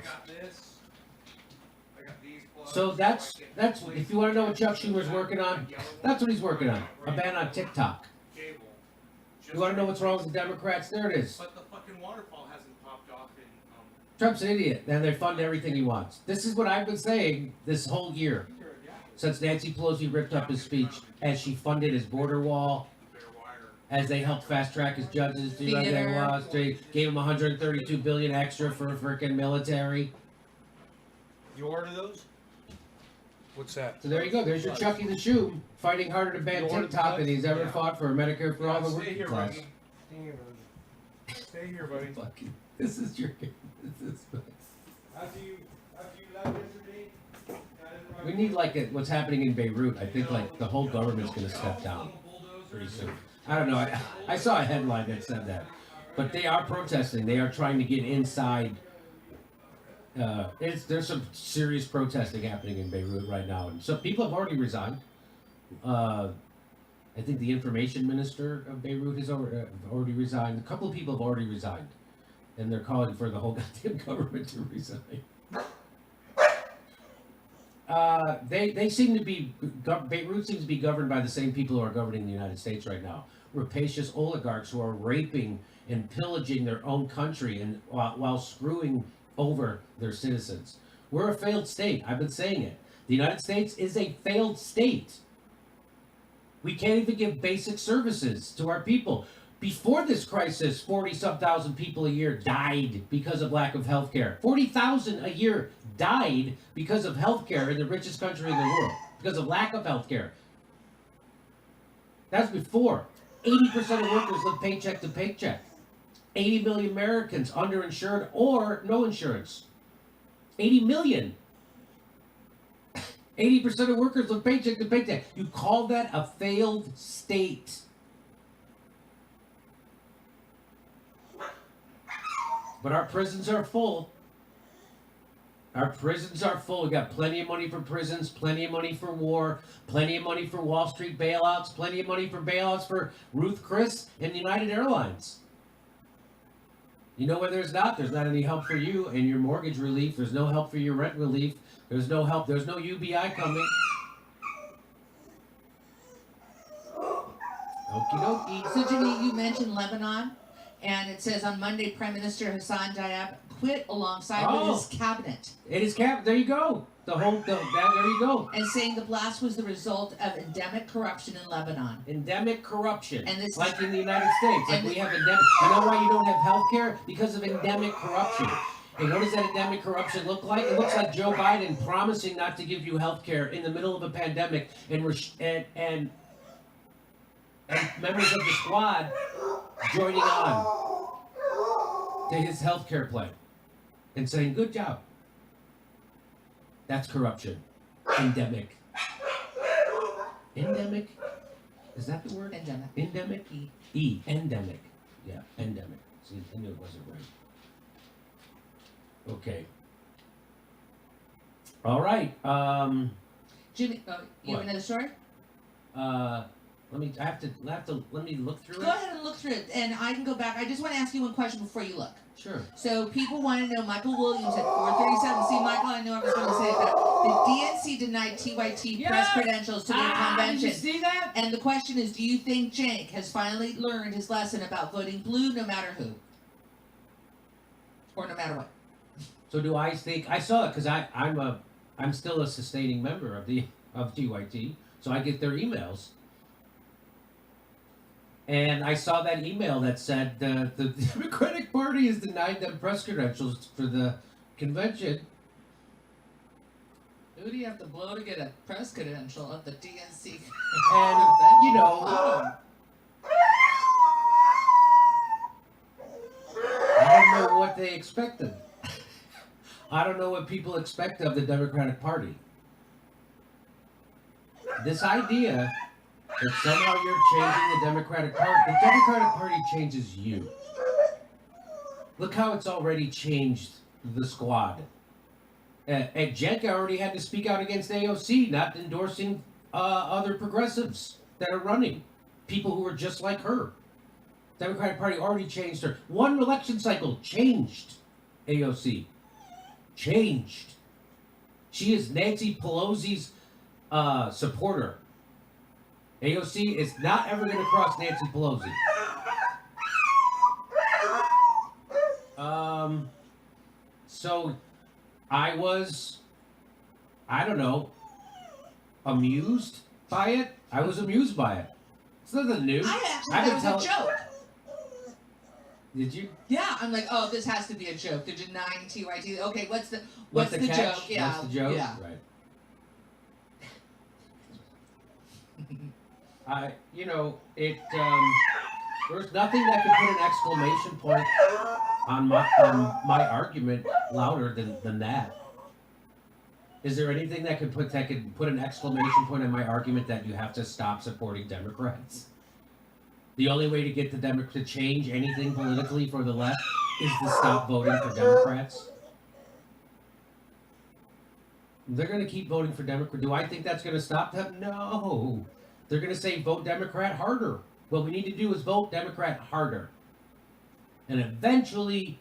So that's if you want to know what Chuck Schumer's working on, that's what he's working on. A ban on TikTok. You want to know what's wrong with the Democrats? There it is. But the fucking waterfall hasn't popped off in. Trump's an idiot, and they fund everything he wants. This is what I've been saying this whole year, since Nancy Pelosi ripped up his speech, as she funded his border wall, as they helped fast track his judges to run their laws, they gave him $132 billion extra for freaking military. You order those? What's that? So there you go. There's your Chucky the Shoe fighting harder to ban TikTok than he's ever fought for Medicare for all the working class. Stay here, buddy. Fucking, this is your. This is. After you left yesterday, We need what's happening in Beirut. I think the whole government's going to step down pretty soon. I don't know. I saw a headline that said that, but they are protesting. They are trying to get inside. There's some serious protesting happening in Beirut right now, and so people have already resigned. I think the information minister of Beirut has already resigned. A couple of people have already resigned, and they're calling for the whole goddamn government to resign. They seem to be Beirut seems to be governed by the same people who are governing the United States right now. Rapacious oligarchs who are raping and pillaging their own country and while screwing over their citizens. We're a failed state. I've been saying it. The United States is a failed state. We can't even give basic services to our people. Before this crisis, 40-some thousand people a year died because of lack of health care. 40,000 a year died because of health care in the richest country in the world, because of lack of health care. That's before. 80% of workers live paycheck to paycheck. 80 million Americans underinsured or no insurance. 80 million. 80% of workers live paycheck to paycheck. You call that a failed state? But our prisons are full. Our prisons are full. We got plenty of money for prisons, plenty of money for war, plenty of money for Wall Street bailouts, plenty of money for bailouts for Ruth Chris and United Airlines. You know where there's not any help for you and your mortgage relief. There's no help for your rent relief. There's no help. There's no UBI coming. Okie dokie. So, Jimmy, you mentioned Lebanon, and it says on Monday, Prime Minister Hassan Diab quit alongside with his cabinet. It is there you go. there you go. And saying the blast was the result of endemic corruption in Lebanon. Endemic corruption. And this like in the United States. Like and we have endemic. You know why you don't have health care? Because of endemic corruption. And what does that endemic corruption look like? It looks like Joe Biden promising not to give you health care in the middle of a pandemic and members of the squad joining on to his health care plan and saying, good job. That's corruption. Endemic. Endemic? Is that the word? Endemic. Endemic? E. Endemic. Yeah, endemic. See, I knew it wasn't right. Okay. All right. Jimmy, you What? have another story? Let me look through Go it. ahead and look through it, and I can go back. I just want to ask you one question before you look. Sure. So people want to know, Michael Williams at 437. See, Michael, I knew I was going to say that. The DNC denied TYT press credentials to their convention. Did you see that? And the question is, do you think Cenk has finally learned his lesson about voting blue no matter who? Or no matter what? So do I think I saw it because I'm still a sustaining member of TYT, so I get their emails. And I saw that email that said the Democratic Party has denied them press credentials for the convention. Who do you have to blow to get a press credential at the DNC? And you know, I don't know what they expected. I don't know what people expect of the Democratic Party. This idea that somehow you're changing the Democratic Party. The Democratic Party changes you. Look how it's already changed the squad. And Cenk already had to speak out against AOC, not endorsing other progressives that are running. People who are just like her. Democratic Party already changed her. One election cycle changed AOC. Changed. She is Nancy Pelosi's supporter. AOC is not ever going to cross Nancy Pelosi. So I was, I don't know, amused by it. I was amused by it. It's nothing new. I actually I've thought been it was a joke. Did you? Yeah, I'm like, oh, this has to be a joke. They're denying TYT. Okay, what's the catch? joke? Yeah, What's the joke? yeah. Right. There's nothing that could put an exclamation point on my argument louder than that. Is there anything that could put an exclamation point on my argument that you have to stop supporting Democrats? The only way to get to change anything politically for the left is to stop voting for Democrats. They're going to keep voting for Democrats. Do I think that's going to stop them? No. They're going to say vote Democrat harder. What we need to do is vote Democrat harder. And eventually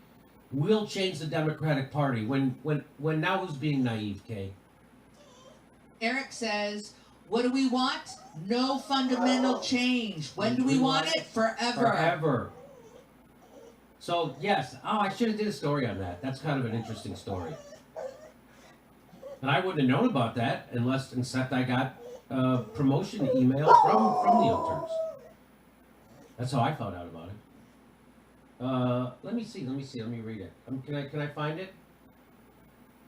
we'll change the Democratic Party. When now who's being naive, Kay? Eric says, what do we want? No fundamental change. When do we want it? Forever. Forever. So, yes. Oh, I should have did a story on that. That's kind of an interesting story. And I wouldn't have known about that except I got a promotion email from the interns. That's how I found out about it. Let me see. Let me read it. Can I find it?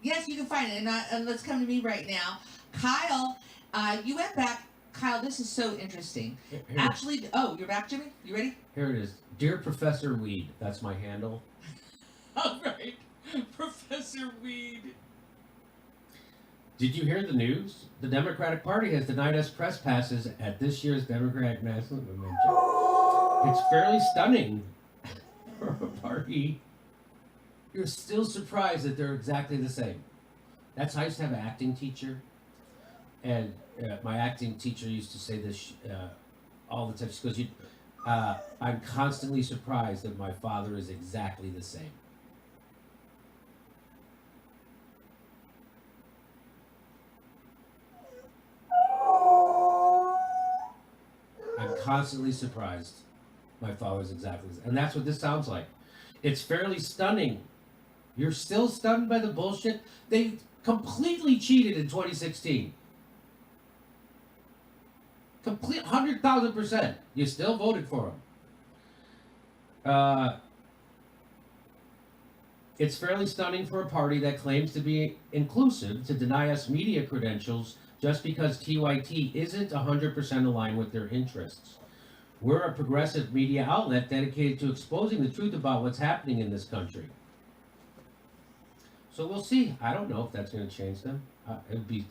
Yes, you can find it. And let's come to me right now. Kyle, you went back. Kyle, this is so interesting. Here Actually, you're back, Jimmy? You ready? Here it is. Dear Professor Weed. That's my handle. All right. Professor Weed. Did you hear the news? The Democratic Party has denied us press passes at this year's Democratic National Convention. It's fairly stunning for a party. You're still surprised that they're exactly the same. I used to have an acting teacher, and my acting teacher used to say this all the time. She goes, I'm constantly surprised that my father is exactly the same. I'm constantly surprised my father's exactly the same. And that's what this sounds like. It's fairly stunning. You're still stunned by the bullshit? completely cheated in 2016. Complete 100,000%. You still voted for him. It's fairly stunning for a party that claims to be inclusive to deny us media credentials just because TYT isn't 100% aligned with their interests. We're a progressive media outlet dedicated to exposing the truth about what's happening in this country. So we'll see. I don't know if that's going to change them. That would be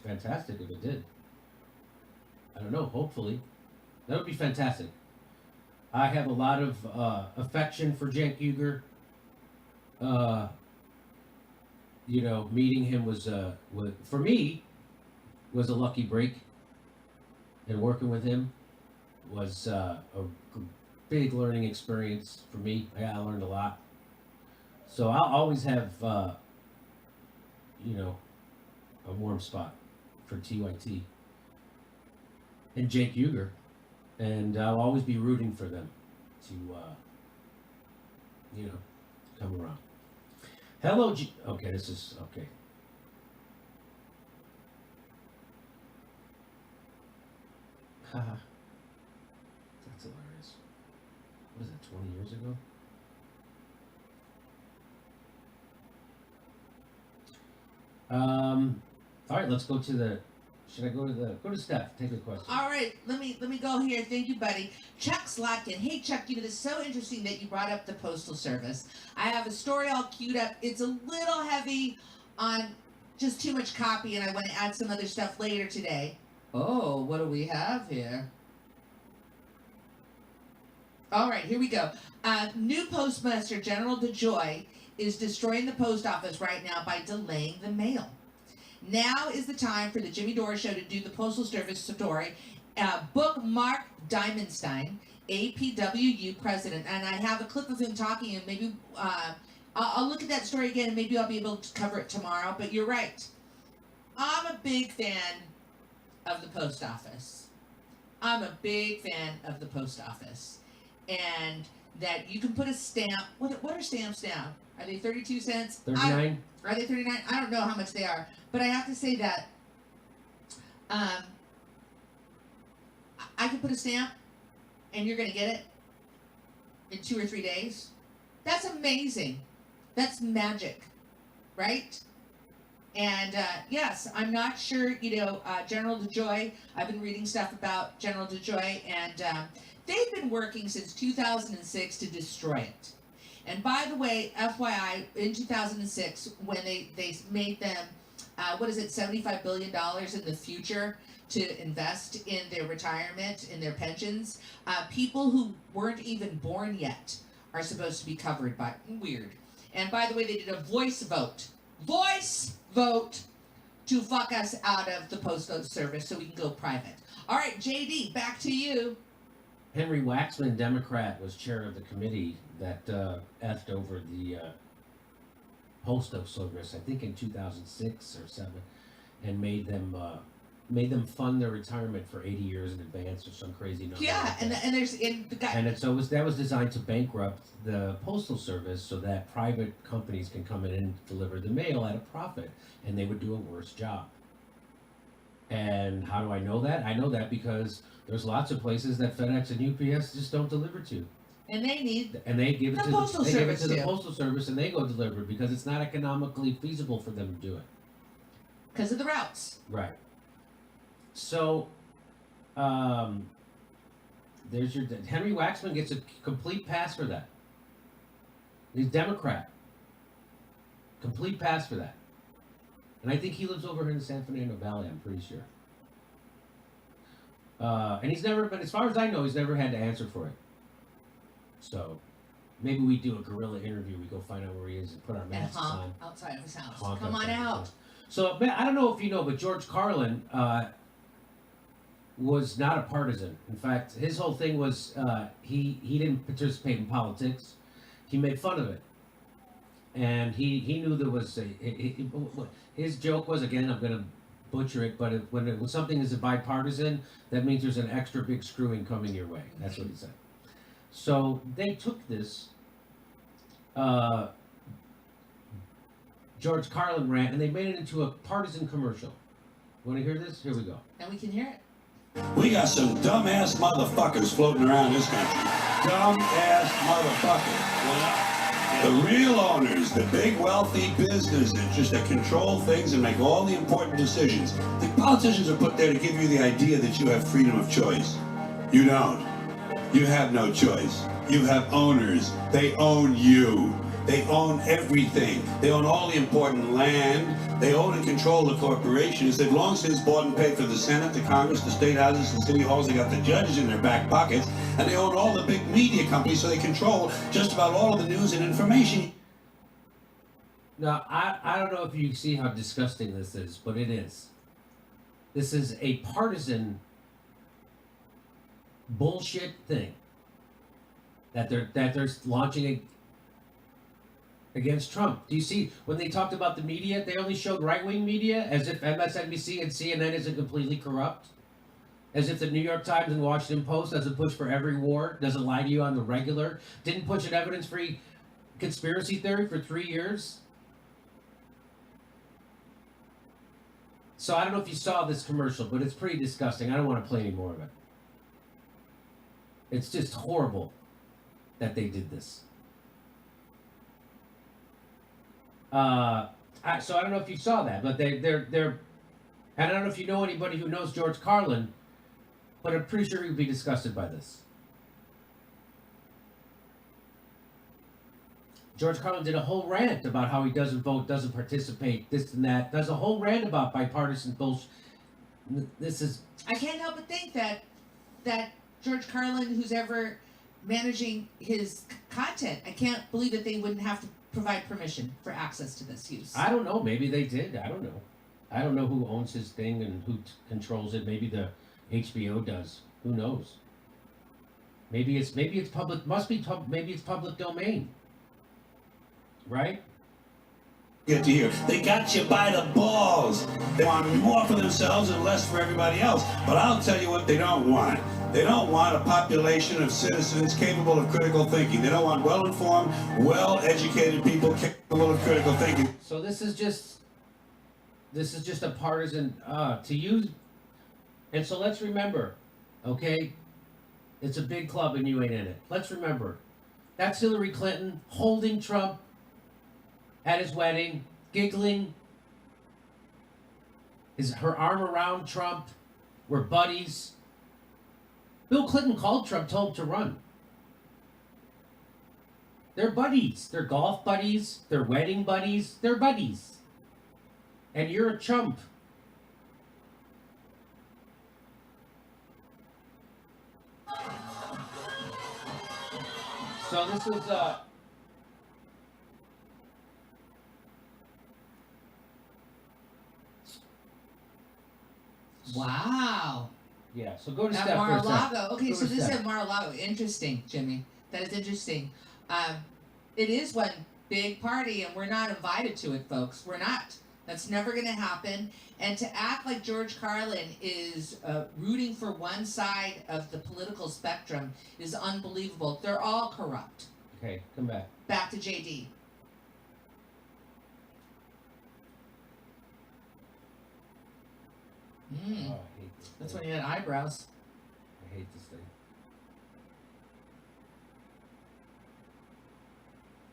fantastic if it did. I don't know. Hopefully, that would be fantastic. I have a lot of affection for Cenk Uygur. Meeting him was for me was a lucky break, and working with him was a big learning experience for me. I learned a lot. So I'll always have a warm spot for TYT and Cenk Uygur, and I'll always be rooting for them to come around. Hello, okay, this is okay. Haha. That's hilarious. What is that, 20 years ago? All right, let's go to the. Should I go to Steph? Take the question. All right, let me go here. Thank you, buddy. Chuck Slotkin. Hey, Chuck, this is so interesting that you brought up the Postal Service. I have a story all queued up. It's a little heavy on just too much copy, and I want to add some other stuff later today. Oh, what do we have here? All right, here we go. New Postmaster General DeJoy is destroying the post office right now by delaying the mail. Now is the time for the Jimmy Dore Show to do the Postal Service story. Book Mark Diamondstein, APWU president, and I have a clip of him talking, and maybe I'll look at that story again, and maybe I'll be able to cover it tomorrow. But you're right. I'm a big fan of the post office. I'm a big fan of the post office, and that you can put a stamp. What are stamps now? Are they 32 cents? 39. Are they 39? I don't know how much they are, but I have to say that I can put a stamp, and you're gonna get it in 2 or 3 days. That's amazing. That's magic, right? And yes, I'm not sure. General DeJoy. I've been reading stuff about General DeJoy, and they've been working since 2006 to destroy it. And by the way, FYI, in 2006, when they made them, $75 billion in the future to invest in their retirement, in their pensions, people who weren't even born yet are supposed to be covered by, weird. And by the way, they did a voice vote to fuck us out of the Postal Service so we can go private. All right, JD, back to you. Henry Waxman, Democrat, was chair of the committee that effed over the Postal Service, I think in 2006 or 7, and made them fund their retirement for 80 years in advance or some crazy number. Yeah, like that. and there's in the guy. And that was designed to bankrupt the Postal Service so that private companies can come in and deliver the mail at a profit, and they would do a worse job. And how do I know that? I know that because there's lots of places that FedEx and UPS just don't deliver to. And they need And they give it the to Postal they give it Service to the too. Postal Service, and they go deliver it because it's not economically feasible for them to do it. because of the routes. Right. So, there's your Henry Waxman gets a complete pass for that. He's Democrat. Complete pass for that. And I think he lives over here in the San Fernando Valley, I'm pretty sure. And he's never, but as far as I know, he's never had to answer for it. So, maybe we do a guerrilla interview. We go find out where he is and put our And masks honk on. outside of his house. Honk Come on outside his out. house. So, man, I don't know if you know, but George Carlin was not a partisan. In fact, his whole thing was he didn't participate in politics. He made fun of it. And he knew there was his joke was, again, I'm going to butcher it, but when something is a bipartisan, that means there's an extra big screwing coming your way. That's what he said. So they took this. George Carlin rant, and they made it into a partisan commercial. Want to hear this? Here we go. And we can hear it. We got some dumbass motherfuckers floating around this country. Dumbass motherfuckers. You know? The real owners, the big wealthy business interests that control things and make all the important decisions. The politicians are put there to give you the idea that you have freedom of choice. You don't. You have no choice. You have owners. They own you. They own everything. They own all the important land. They own and control the corporations. They've long since bought and paid for the Senate, the Congress, the state houses, and city halls. They got the judges in their back pockets. And they own all the big media companies, so they control just about all of the news and information. Now, I don't know if you see how disgusting this is, but it is. This is a partisan bullshit thing that they're launching against Trump. Do you see when they talked about the media, they only showed right-wing media as if MSNBC and CNN isn't completely corrupt? As if the New York Times and Washington Post doesn't push for every war, doesn't lie to you on the regular, didn't push an evidence-free conspiracy theory for 3 years? So I don't know if you saw this commercial, but it's pretty disgusting. I don't want to play any more of it. It's just horrible that they did this. So I don't know if you saw that, but they're, and I don't know if you know anybody who knows George Carlin, but I'm pretty sure he'd be disgusted by this. George Carlin did a whole rant about how he doesn't vote, doesn't participate, this and that. Does a whole rant about bipartisan bullshit. This is... I can't help but think that George Carlin, who's ever managing his content, I can't believe that they wouldn't have to provide permission for access to this use. I don't know. Maybe they did. I don't know. I don't know who owns his thing and who controls it. Maybe the HBO does. Who knows? Maybe it's public. Maybe it's public domain. Right? Get to hear. They got you by the balls. They want more for themselves and less for everybody else. But I'll tell you what they don't want. They don't want a population of citizens capable of critical thinking. They don't want well-informed, well-educated people capable of critical thinking. So this is just a partisan to use. And so let's remember, okay, it's a big club and you ain't in it. Let's remember, that's Hillary Clinton holding Trump at his wedding, giggling, her arm around Trump. We're buddies. Bill Clinton called Trump, told him to run. They're buddies. They're golf buddies. They're wedding buddies. They're buddies. And you're a chump. So this is Wow. yeah, so go to At step for a sec. Mar-a-Lago. Okay, Go so to this is step. at Mar-a-Lago. Interesting, Jimmy. That is interesting. It is one big party, and we're not invited to it, folks. We're not. That's never going to happen. And to act like George Carlin is rooting for one side of the political spectrum is unbelievable. They're all corrupt. Okay, come back. Back to JD. Oh, I hate this That's thing. when you had eyebrows. I hate this thing.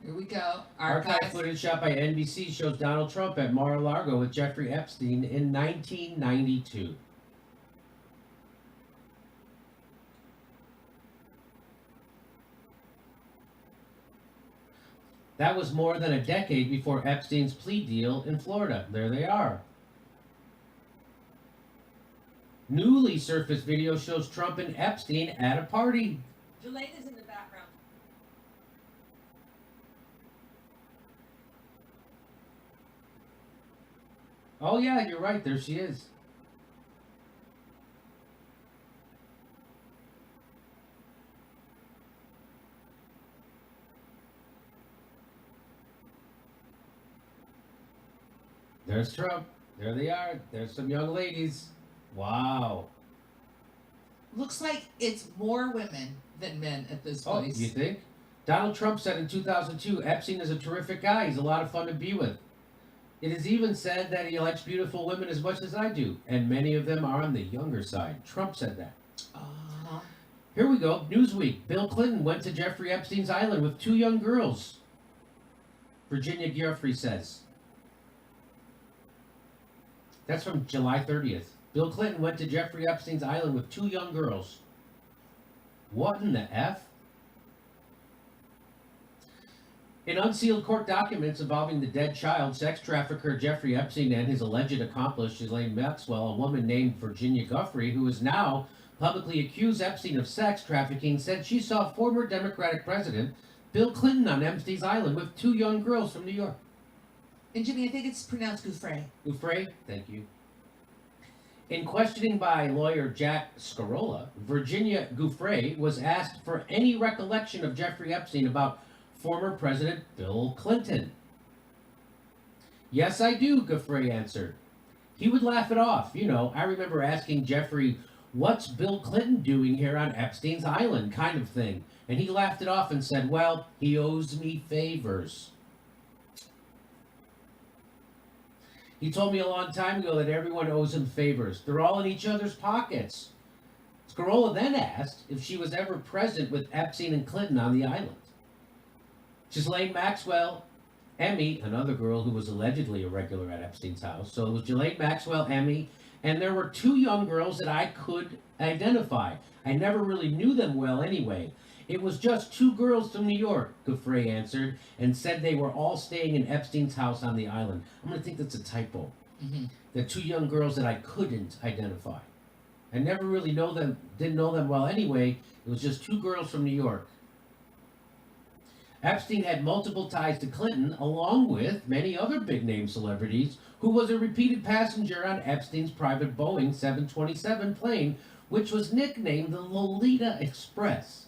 Here we go. Archive Archives. footage shot by NBC shows Donald Trump at Mar-a-Lago with Jeffrey Epstein in 1992. That was more than a decade before Epstein's plea deal in Florida. There they are. Newly surfaced video shows Trump and Epstein at a party. Jelena's in the background. Oh yeah, you're right. There she is. There's Trump. There they are. There's some young ladies. Wow. Looks like it's more women than men at this Oh, place. you think? Donald Trump said in 2002, Epstein is a terrific guy. He's a lot of fun to be with. It is even said that he likes beautiful women as much as I do, and many of them are on the younger side. Trump said that. Here we go. Newsweek. Bill Clinton went to Jeffrey Epstein's island with 2 young girls. Virginia Giuffre says. That's from July 30th. Bill Clinton went to Jeffrey Epstein's island with 2 young girls. What in the F? In unsealed court documents involving the dead child sex trafficker Jeffrey Epstein and his alleged accomplice Ghislaine Maxwell, a woman named Virginia Giuffre, who is now publicly accused Epstein of sex trafficking, said she saw former Democratic President Bill Clinton on Epstein's island with 2 young girls from New York. And Jimmy, I think it's pronounced Gouffre. Gouffre? Thank you. In questioning by lawyer Jack Scarola, Virginia Gouffre was asked for any recollection of Jeffrey Epstein about former President Bill Clinton. Yes, I do, Gouffre answered. He would laugh it off. You know, I remember asking Jeffrey, what's Bill Clinton doing here on Epstein's island, kind of thing. And he laughed it off and said, well, he owes me favors. He told me a long time ago that everyone owes him favors. They're all in each other's pockets. Scarola then asked if she was ever present with Epstein and Clinton on the island. Ghislaine Maxwell, Emmy, another girl who was allegedly a regular at Epstein's house. So it was Ghislaine Maxwell, Emmy, and there were 2 young girls that I could identify. I never really knew them well anyway. It was just 2 girls from New York, Gouffre answered, and said they were all staying in Epstein's house on the island. I'm going to think that's a typo. Mm-hmm. The 2 young girls that I couldn't identify. I never really didn't know them well anyway. It was just 2 girls from New York. Epstein had multiple ties to Clinton, along with many other big-name celebrities, who was a repeated passenger on Epstein's private Boeing 727 plane, which was nicknamed the Lolita Express,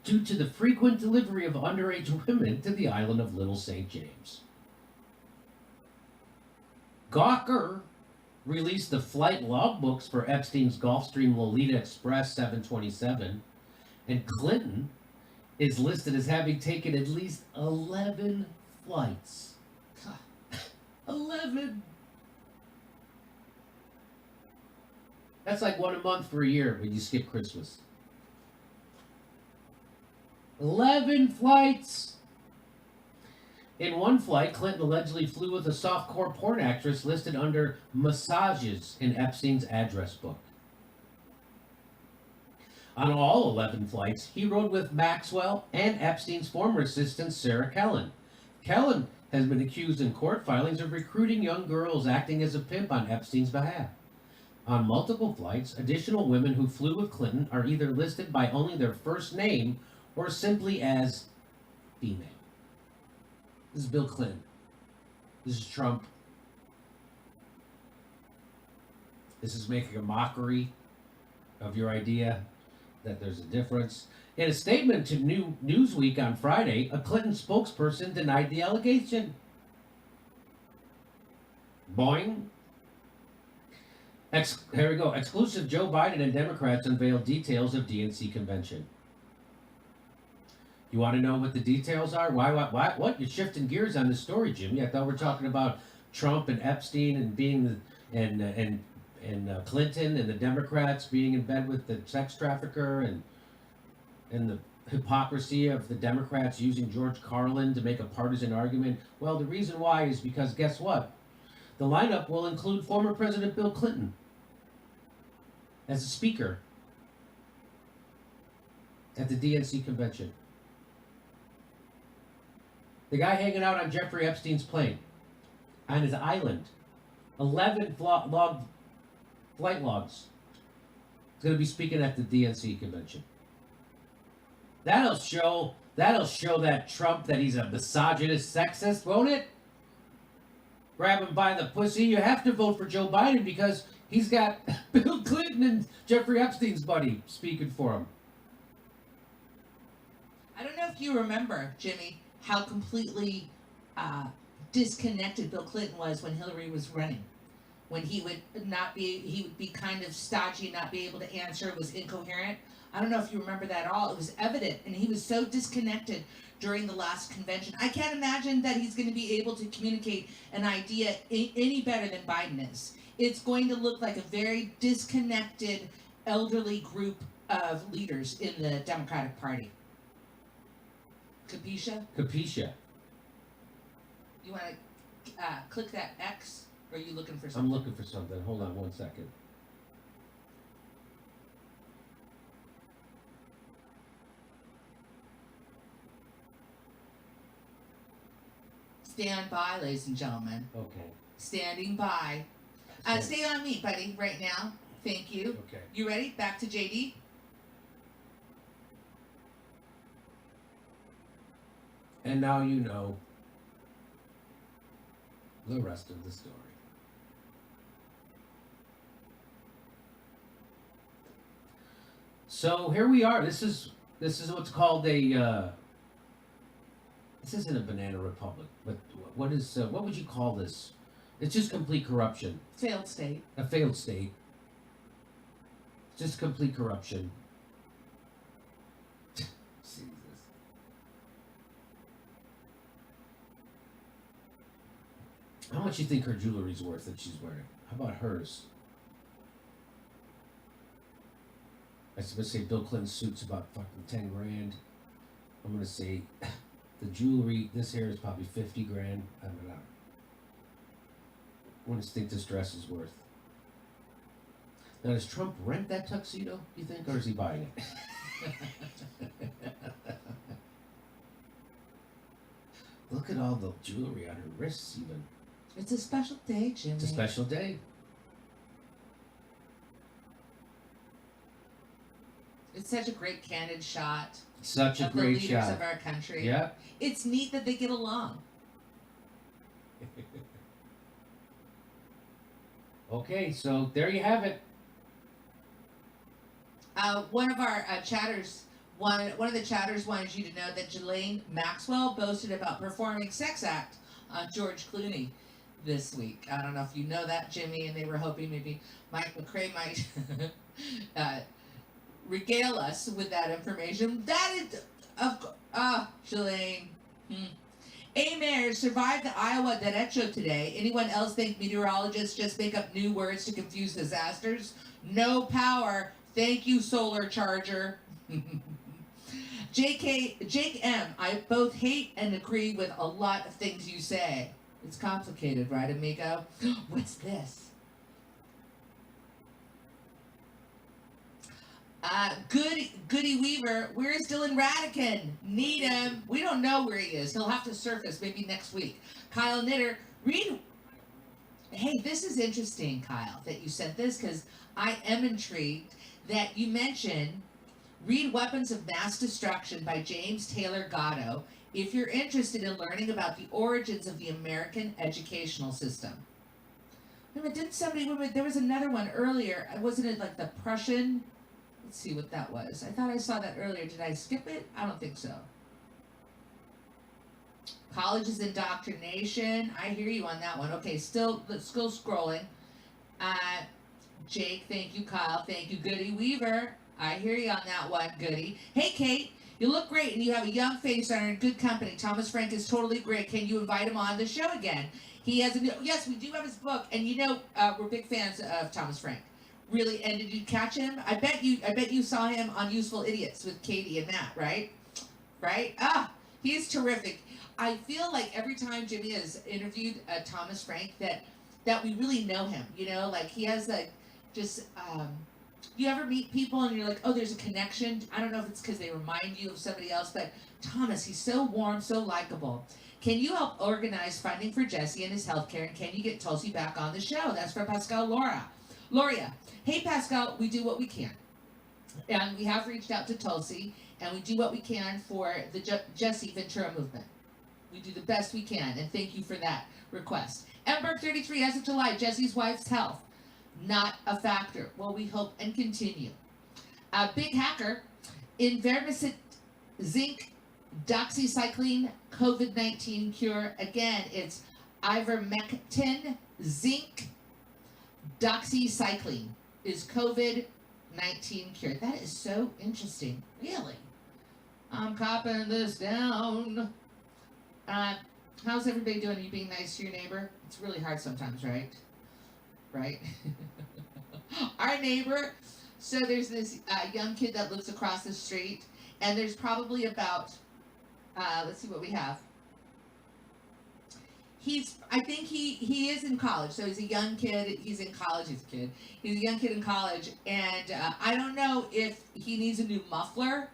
due to the frequent delivery of underage women to the island of Little St. James. Gawker released the flight logbooks for Epstein's Gulfstream Lolita Express 727, and Clinton is listed as having taken at least 11 flights. 11! That's like 1 a month for a year when you skip Christmas. 11 flights! In one flight, Clinton allegedly flew with a softcore porn actress listed under massages in Epstein's address book. On all 11 flights, he rode with Maxwell and Epstein's former assistant, Sarah Kellen. Kellen has been accused in court filings of recruiting young girls acting as a pimp on Epstein's behalf. On multiple flights, additional women who flew with Clinton are either listed by only their first name or simply as female. This is Bill Clinton. This is Trump. This is making a mockery of your idea that there's a difference. In a statement to Newsweek on Friday, a Clinton spokesperson denied the allegation. Boing. Here we go. Exclusive: Joe Biden and Democrats unveiled details of DNC convention. You want to know what the details are? Why? What? You're shifting gears on this story, Jimmy. I thought we were talking about Trump and Epstein and being and Clinton and the Democrats being in bed with the sex trafficker and the hypocrisy of the Democrats using George Carlin to make a partisan argument. Well, the reason why is because guess what? The lineup will include former President Bill Clinton as a speaker at the DNC convention. The guy hanging out on Jeffrey Epstein's plane, on his island, 11 flight logs. He's going to be speaking at the DNC convention. That'll show that Trump that he's a misogynist, sexist, won't it? Grab him by the pussy. You have to vote for Joe Biden because he's got Bill Clinton and Jeffrey Epstein's buddy speaking for him. I don't know if you remember, Jimmy, how completely disconnected Bill Clinton was when Hillary was running. when he would be kind of stodgy, not be able to answer, was incoherent. I don't know if you remember that at all. It was evident, and he was so disconnected during the last convention. I can't imagine that he's going to be able to communicate an idea any better than Biden is. It's going to look like a very disconnected, elderly group of leaders in the Democratic Party. Capisce? Capisce. You want to click that X, or are you looking for something? I'm looking for something. Hold on 1 second. Stand by, ladies and gentlemen. Okay. Standing by. Stay on me, buddy, right now. Thank you. Okay. You ready? Back to JD. And now you know the rest of the story. So here we are. This is what's called a. This isn't a banana republic, but what would you call this? It's just complete corruption. Failed state. A failed state. Just complete corruption. Jesus. How much you think her jewelry's worth that she's wearing? How about hers? I was gonna say Bill Clinton's suit's about fucking 10 grand. I'm gonna say the jewelry, this hair is probably 50 grand. I don't know. What do you think this dress is worth? Now, does Trump rent that tuxedo, you think, or is he buying it? Look at all the jewelry on her wrists, even. It's a special day, Jimmy. It's a special day. It's such a great candid shot. Such a of great the leaders shot of our country. Yeah. It's neat that they get along. Okay, so there you have it. One of our chatters, one of the chatters wanted you to know that Ghislaine Maxwell boasted about performing sex act on George Clooney this week. I don't know if you know that, Jimmy, and they were hoping maybe Mike McCrae might regale us with that information. That is, Ghislaine. A mayor survived the Iowa derecho today. Anyone else think meteorologists just make up new words to confuse disasters? No power. Thank you, solar charger. Jake M. I both hate and agree with a lot of things you say. It's complicated, right, amigo? What's this? Goody Weaver, where's Dylan Radican? Need him. We don't know where he is. He'll have to surface maybe next week. Kyle Knitter, read. Hey, this is interesting, Kyle, that you sent this, because I am intrigued that you mentioned read Weapons of Mass Destruction by James Taylor Gatto if you're interested in learning about the origins of the American educational system. Wait a minute, didn't somebody, there was another one earlier. Wasn't it like the Prussian? Let's see what that was. I thought I saw that earlier. Did I skip it? I don't think so. College's indoctrination. I hear you on that one. Okay, let's go scrolling. Jake, thank you. Kyle, thank you. Goody Weaver, I hear you on that one. Goody. Hey, Kate, you look great and you have a young face and are in good company. Thomas Frank is totally great. Can you invite him on the show again? He has yes, we do have his book, and you know we're big fans of Thomas Frank. Really, and did you catch him? I bet you saw him on Useful Idiots with Katie and Matt, right? Right? He's terrific. I feel like every time Jimmy has interviewed Thomas Frank that we really know him. You know, like he has like just. You ever meet people and you're like, oh, there's a connection? I don't know if it's because they remind you of somebody else, but Thomas, he's so warm, so likable. Can you help organize funding for Jesse and his healthcare? And can you get Tulsi back on the show? That's from Pascal Loria. Hey, Pascal, we do what we can. And we have reached out to Tulsi, and we do what we can for the Jesse Ventura movement. We do the best we can, and thank you for that request. Emberg 33, as of July, Jesse's wife's health, not a factor. Well, we hope and continue. Big Hacker, Invermicid, Zinc, Doxycycline, COVID-19 cure. Again, it's ivermectin, zinc, doxycycline is COVID-19 cure. That is so interesting. Really? I'm copying this down. How's everybody doing? Are you being nice to your neighbor? It's really hard sometimes, right? Right? Our neighbor, so there's this young kid that lives across the street, and there's probably about, let's see what we have. I think he is in college, so he's a young kid. He's in college. He's a young kid in college, and I don't know if he needs a new muffler,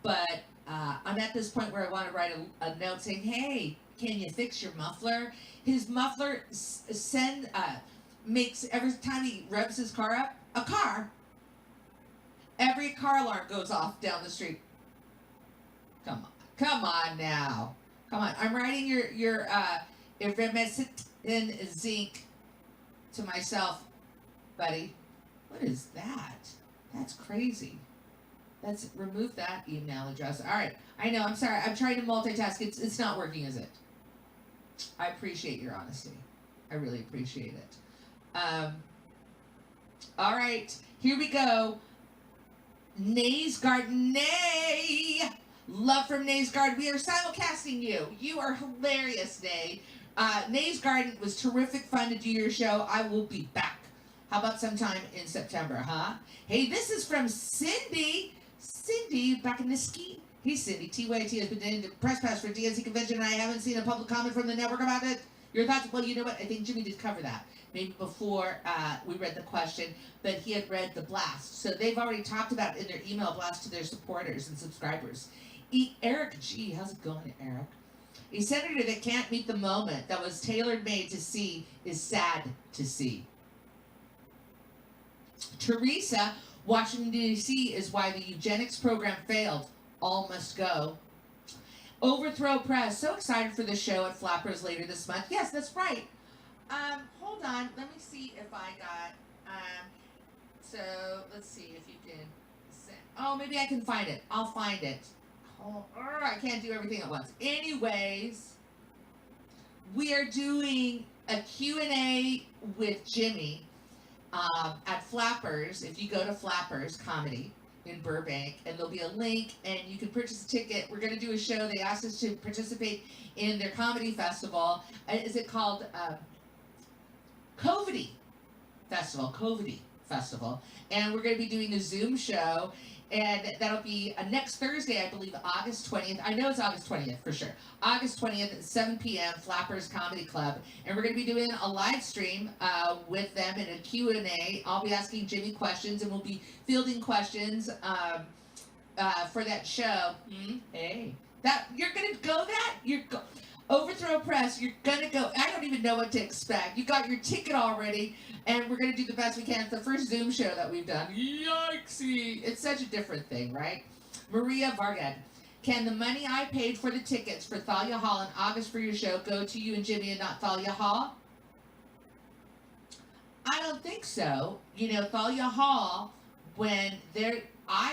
but I'm at this point where I want to write a note saying, "Hey, can you fix your muffler?" His muffler makes every time he revs his car up, every car alarm goes off down the street. Come on now, come on. I'm writing your Ivermectin zinc to myself, buddy. What is that? That's crazy. Let's remove that email address. All right. I know. I'm sorry. I'm trying to multitask. It's not working, is it? I appreciate your honesty. I really appreciate it. All right. Here we go. Nay's Garden. Nay! Love from Nay's Garden. We are simulcasting you. You are hilarious, Nay. Nay's Garden was terrific fun to do your show. I will be back. How about sometime in September, huh? Hey, this is from Cindy. Cindy, back in the ski. Hey, Cindy. TYT has been in the press pass for DNC convention, and I haven't seen a public comment from the network about it. Your thoughts? Well, you know what? I think Jimmy did cover that. Maybe before we read the question, but he had read the blast. So they've already talked about it in their email blast to their supporters and subscribers. Eric G. How's it going, Eric? A senator that can't meet the moment that was tailor-made to see is sad to see. Teresa, Washington, D.C. is why the eugenics program failed. All must go. Overthrow Press, so excited for the show at Flappers later this month. Yes, that's right. Hold on. Let me see if I got, so let's see if you can send. Oh, maybe I can find it. I'll find it. Oh, I can't do everything at once. Anyways, we are doing a Q&A with Jimmy at Flappers. If you go to Flappers Comedy in Burbank, and there'll be a link, and you can purchase a ticket. We're going to do a show. They asked us to participate in their comedy festival. Is it called COVID Festival? And we're going to be doing a Zoom show. And that'll be next Thursday, I believe, August 20th. I know it's August 20th for sure. August 20th at 7 p.m., Flappers Comedy Club. And we're going to be doing a live stream with them in a Q&A. I'll be asking Jimmy questions, and we'll be fielding questions for that show. Hey, you're going to go that? Overthrow Press, you're going to go. I don't even know what to expect. You got your ticket already, and we're going to do the best we can. It's the first Zoom show that we've done. Yikesy. It's such a different thing, right? Maria Vargad, can the money I paid for the tickets for Thalia Hall in August for your show go to you and Jimmy and not Thalia Hall? I don't think so. You know, Thalia Hall, I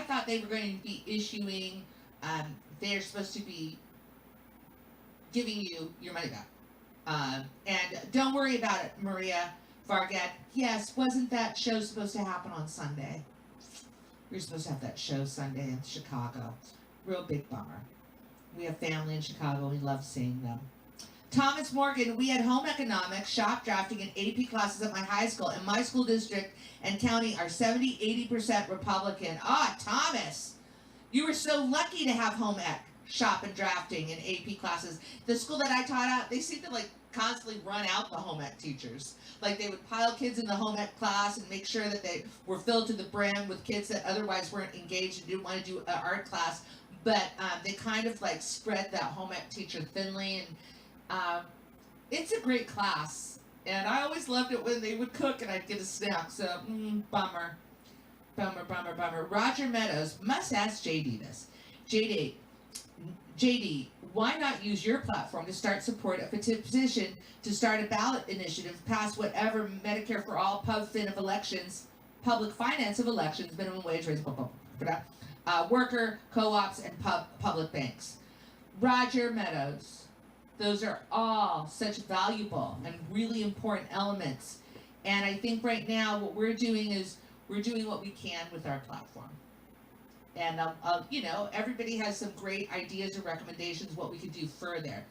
thought they were going to be issuing, they're supposed to be giving you your money back. And don't worry about it, Maria Vargat. Yes, wasn't that show supposed to happen on Sunday? We were supposed to have that show Sunday in Chicago. Real big bummer. We have family in Chicago. We love seeing them. Thomas Morgan, we had home economics, shop drafting, and AP classes at my high school. And my school district and county are 70-80% Republican. Thomas, you were so lucky to have home ec, shop and drafting, and AP classes. The school that I taught at, they seemed to constantly run out the home ec teachers. They would pile kids in the home ec class and make sure that they were filled to the brim with kids that otherwise weren't engaged and didn't want to do an art class. But they kind of spread that home ec teacher thinly, and it's a great class. And I always loved it when they would cook and I'd get a snack. So bummer. Roger Meadows, must ask JD this. JD, why not use your platform to start support a petition to start a ballot initiative, pass whatever Medicare for all, PubFin of elections, public finance of elections, minimum wage raise, worker, co-ops, and public banks? Roger Meadows, those are all such valuable and really important elements And I think right now what we're doing is we're doing what we can with our platform. And you know, everybody has some great ideas or recommendations what we could do further.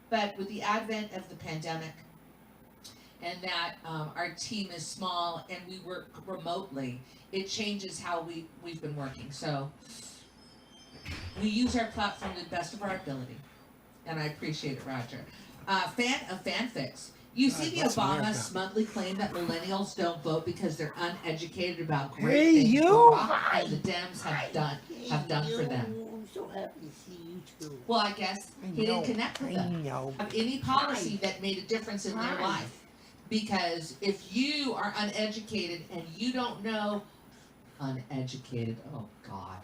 But with the advent of the pandemic, and that our team is small and we work remotely, it changes how we've been working. So we use our platform to the best of our ability, and I appreciate it, Roger. Fan of fanfics. You see the bless Obama America. smugly claim that millennials don't vote because they're uneducated about Hey, great things you! Barack and the Dems have done for them. I'm so happy to see you too. Well, I guess he didn't connect with them. know. Have any policy that made a difference in their life. Because if you are uneducated and you don't know, uneducated, oh God.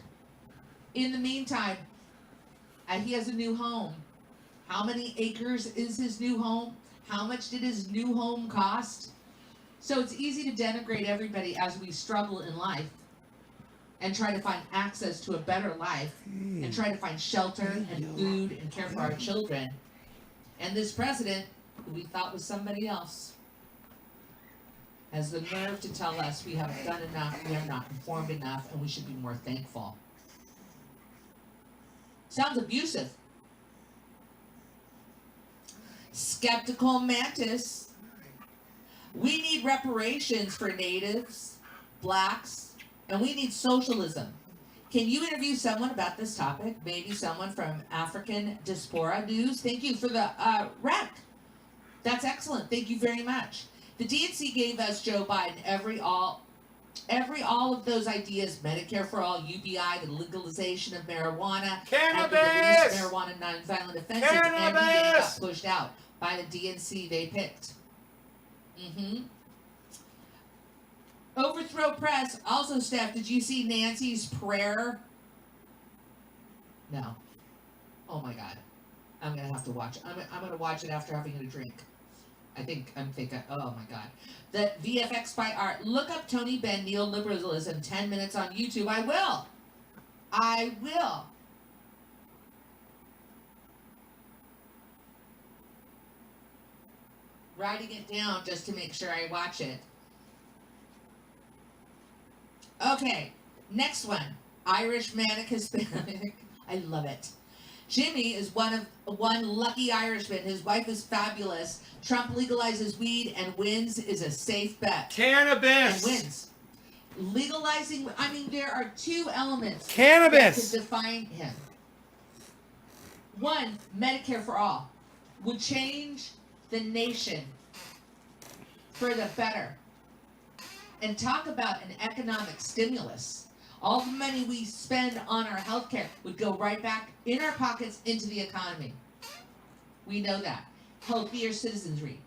In the meantime, he has a new home. How many acres is his new home? How much did his new home cost? So it's easy to denigrate everybody as we struggle in life and try to find access to a better life and try to find shelter and food and care for our children. And this president, who we thought was somebody else, has the nerve to tell us we haven't done enough, we are not informed enough, and we should be more thankful. Sounds abusive. Skeptical Mantis. We need reparations for natives, blacks, and we need socialism. Can you interview someone about this topic? Maybe someone from African Diaspora News? Thank you for the rec. That's excellent. Thank you very much. The DNC gave us Joe Biden all of those ideas: Medicare for all, UBI, the legalization of marijuana, Cannabis! and the marijuana non-violent offenses. Cannabis! And they got pushed out by the DNC they picked. Overthrow Press. Also, Steph, did you see Nancy's prayer? No. Oh my God. I'm gonna have to watch it. I'm gonna watch it after having a drink. I'm thinking, oh my God. The VFX by Art. Look up Tony Benn, Neoliberalism, 10 minutes on YouTube. I will. Writing it down just to make sure I watch it. Okay, next one. Irish Manic Hispanic. I love it. Jimmy is one lucky Irishman. His wife is fabulous. Trump legalizes weed and wins is a safe bet. Cannabis! And wins. Legalizing, I mean, there are two elements Cannabis! that could define him. One, Medicare for all would change the nation for the better. And talk about an economic stimulus. All the money we spend on our healthcare would go right back in our pockets into the economy. We know that. Healthier citizenry.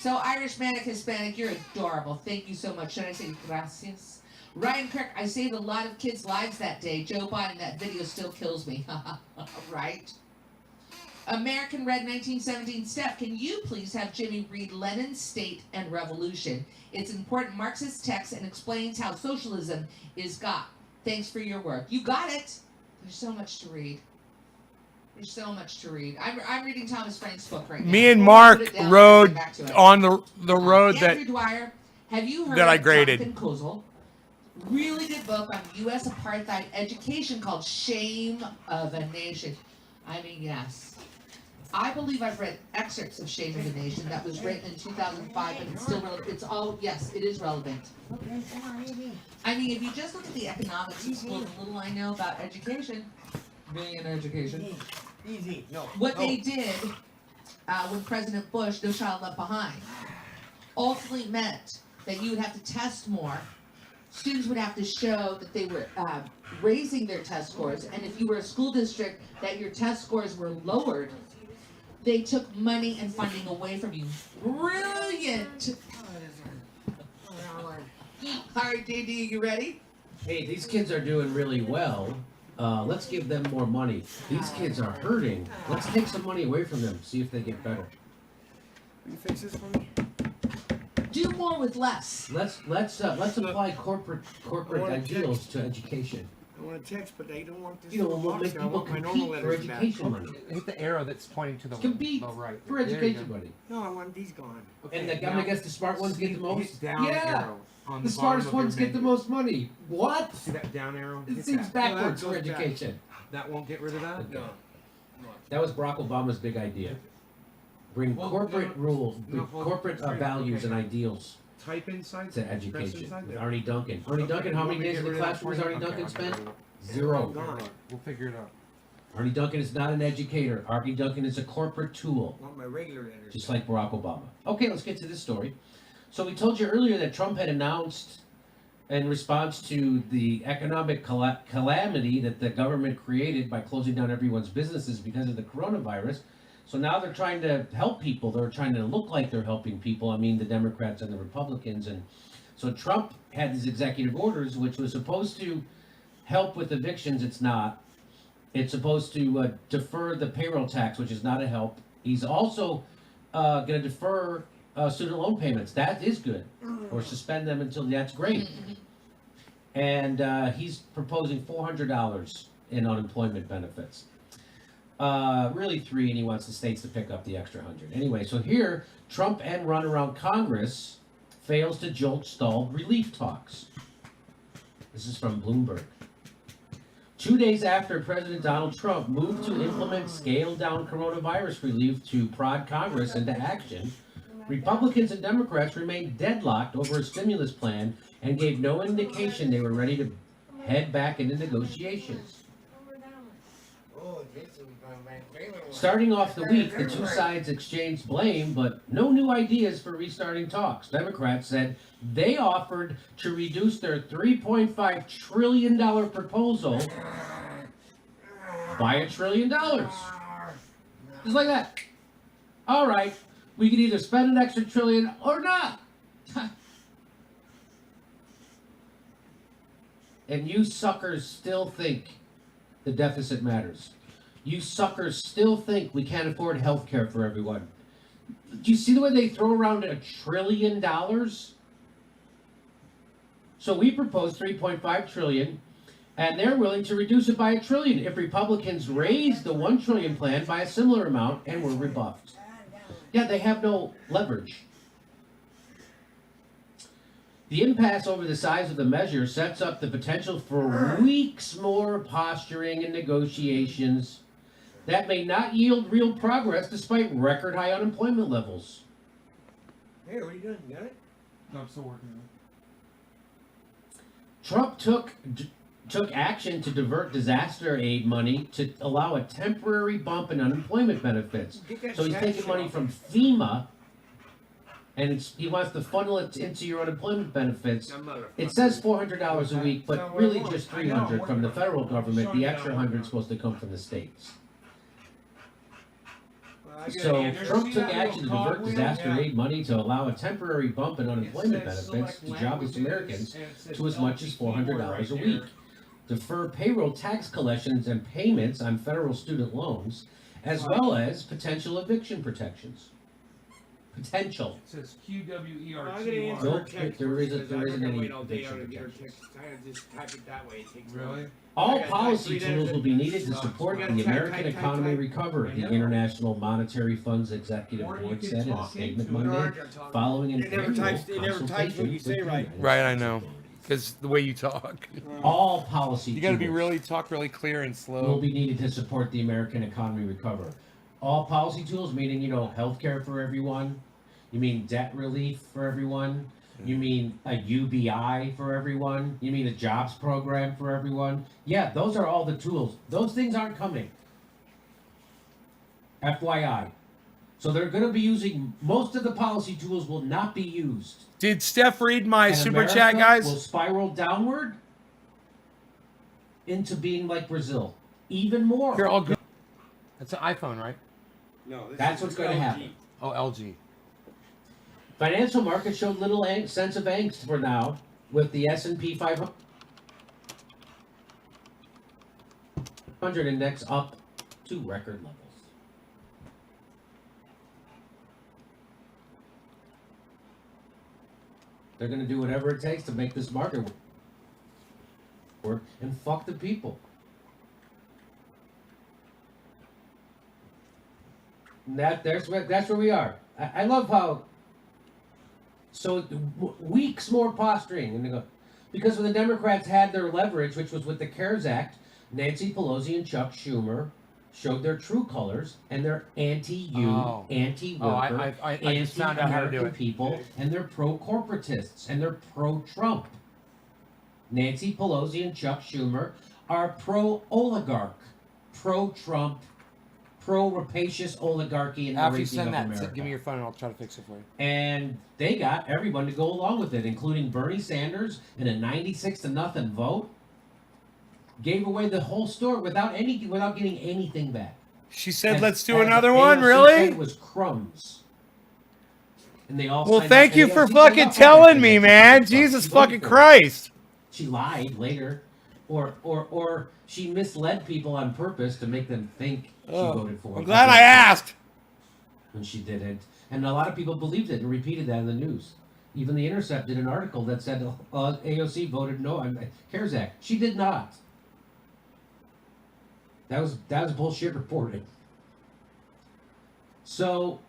So Irish Manic Hispanic, you're adorable. Thank you so much. Should I say gracias? Ryan Kirk, I saved a lot of kids' lives that day. Joe Biden, that video still kills me. Right? American Red 1917. Steph, can you please have Jimmy read Lenin's State and Revolution? It's important Marxist text and explains how socialism is got. Thanks for your work. You got it. There's so much to read. There's so much to read. I'm reading Thomas Frank's book right now. Me and We'll Mark put it down rode and get back to it. on the road Andrew Dwyer, have you heard that I of graded. Jonathan Kozol? Really good book on U.S. apartheid education called Shame of a Nation. I mean, yes. I believe I've read excerpts of Shame of a Nation that was written in 2005, but it's still relevant. It's all, yes, it is relevant. I mean, if you just look at the economics of school, the little I know about education, being in education, Easy. No. what they did when President Bush, No Child Left Behind, ultimately meant that you would have to test more. Students would have to show that they were raising their test scores, and if you were a school district that your test scores were lowered, they took money and funding away from you. Brilliant! All right, JD, you ready? Hey, these kids are doing really well. Let's give them more money. These kids are hurting. Let's take some money away from them, see if they get better. Will you fix this for me? Do more with less. Let's apply corporate ideals to education. I want to text, but I don't want this You know, little we'll box. make I people want my normal compete for letters back. education money. Hit the arrow that's pointing to the Compete right. for There you education go. money. No, I want these gone. And I'm gonna guess the smart ones get the most. Hit down Yeah, arrow on the the smartest bottom of ones your get the menu. most money. What? See that down arrow? It Hit seems that. backwards No, for that goes back. education. That won't get rid of that? Okay. That was Barack Obama's big idea. Bring Well, corporate no, rules, no, hold- corporate sorry, values okay. and ideals Type inside. to Press education. inside With there. Arnie Duncan. Arnie Duncan, how many days in the classroom has Arnie Duncan spent? Zero. Gone. We'll figure it out. Arnie Duncan is not an educator. Arnie Duncan is a corporate tool, I want my regular letters. just like Barack Obama. Okay, let's get to this story. So we told you earlier that Trump had announced, in response to the economic calamity that the government created by closing down everyone's businesses because of the coronavirus. So now they're trying to help people. They're trying to look like they're helping people. I mean, the Democrats and the Republicans. And so Trump had these executive orders, which was supposed to help with evictions. It's not. It's supposed to defer the payroll tax, which is not a help. He's also going to defer student loan payments. That is good. Or suspend them until that's great. And he's proposing $400 in unemployment benefits. Really $3, and he wants the states to pick up the extra $100. Anyway, so here, Trump and run around Congress fails to jolt stalled relief talks. This is from Bloomberg. 2 days after President Donald Trump moved to implement scaled-down coronavirus relief to prod Congress into action, Republicans and Democrats remained deadlocked over a stimulus plan and gave no indication they were ready to head back into negotiations. Oh, this is my favorite one. Starting off the week, the two sides exchanged blame, but no new ideas for restarting talks. Democrats said they offered to reduce their $3.5 trillion proposal by $1 trillion. Just like that. All right, we can either spend an extra trillion or not. And you suckers still think the deficit matters. You suckers still think we can't afford health care for everyone. Do you see the way they throw around $1 trillion? So we proposed 3.5 trillion, and they're willing to reduce it by $1 trillion if Republicans raise the $1 trillion plan by a similar amount and were rebuffed. Yeah, they have no leverage. The impasse over the size of the measure sets up the potential for weeks more posturing and negotiations that may not yield real progress despite record high unemployment levels. Hey, what are you doing? You got it? No, I'm still working on Trump took action to divert disaster aid money to allow a temporary bump in unemployment benefits. Get that So he's chat taking shit money off. from FEMA, and he wants to funnel it into your unemployment benefits. That motherfucker. It says $400 a week, but That's not what really I want. just I know, $300 from the federal government. The extra showing you 100 is supposed to come from the states. Well, I got So it. Trump took action to divert disaster aid money to allow a temporary bump in unemployment benefits to jobless Americans to as much as $400 a week. Defer payroll tax collections and payments on federal student loans, as well as potential eviction protections. Potential. It says QWERTY. Well, I gotta answer Nope, her text there first, isn't- because there I'm isn't not gonna any wait all day eviction to get her protections. text. I gotta just type it that way. It takes Really? All I gotta policy type three tools will be needed to letters. support You the gotta type, American type, type, economy type. recovery, I the know. International Monetary Fund's executive Or you board can said in a talk statement into it. Monday, following an It never annual types- it never types what you consultation say with the right. United Right, I States know. authorities. Because the way you talk. All policy You got to be tools really talk really clear and will slow. be needed to support the American economy recover. All policy tools, meaning, health care for everyone. You mean debt relief for everyone. You mean a UBI for everyone. You mean a jobs program for everyone. Yeah, those are all the tools. Those things aren't coming. FYI. So they're going to be using, most of the policy tools will not be used. Did Steph read my And super America chat, guys? will spiral downward into being like Brazil. Even more. Here, I'll go. That's an iPhone, right? No, this That's is what's going to LG. happen. Oh, LG. Financial markets showed little sense of angst for now, with the S&P 500 index up to record levels. They're going to do whatever it takes to make this market network and fuck the people. And that's where we are. I love how. So weeks more posturing, and they go, because when the Democrats had their leverage, which was with the CARES Act, Nancy Pelosi and Chuck Schumer showed their true colors, and they're anti-you, anti-worker, I just found out how to do anti-American it. people, and they're pro-corporatists, and they're pro-Trump. Nancy Pelosi and Chuck Schumer are pro-oligarch, pro-Trump, pro-rapacious oligarchy and the After you raping send of that, America. give me your phone and I'll try to fix it for you. And they got everyone to go along with it, including Bernie Sanders in a 96-0 vote. Gave away the whole store without getting anything back. She said, As- "Let's do as another AOC one." said Really? it was crumbs. And they all. Well, signed thank up, you and for AOC fucking signed up telling everything me, that she man. said. Jesus She voted fucking for it. Christ. She lied later, or she misled people on purpose to make them think she voted for it. I'm glad I asked. And she didn't. And a lot of people believed it and repeated that in the news. Even The Intercept did an article that said AOC voted no on the CARES Act. She did not. That was bullshit reporting. So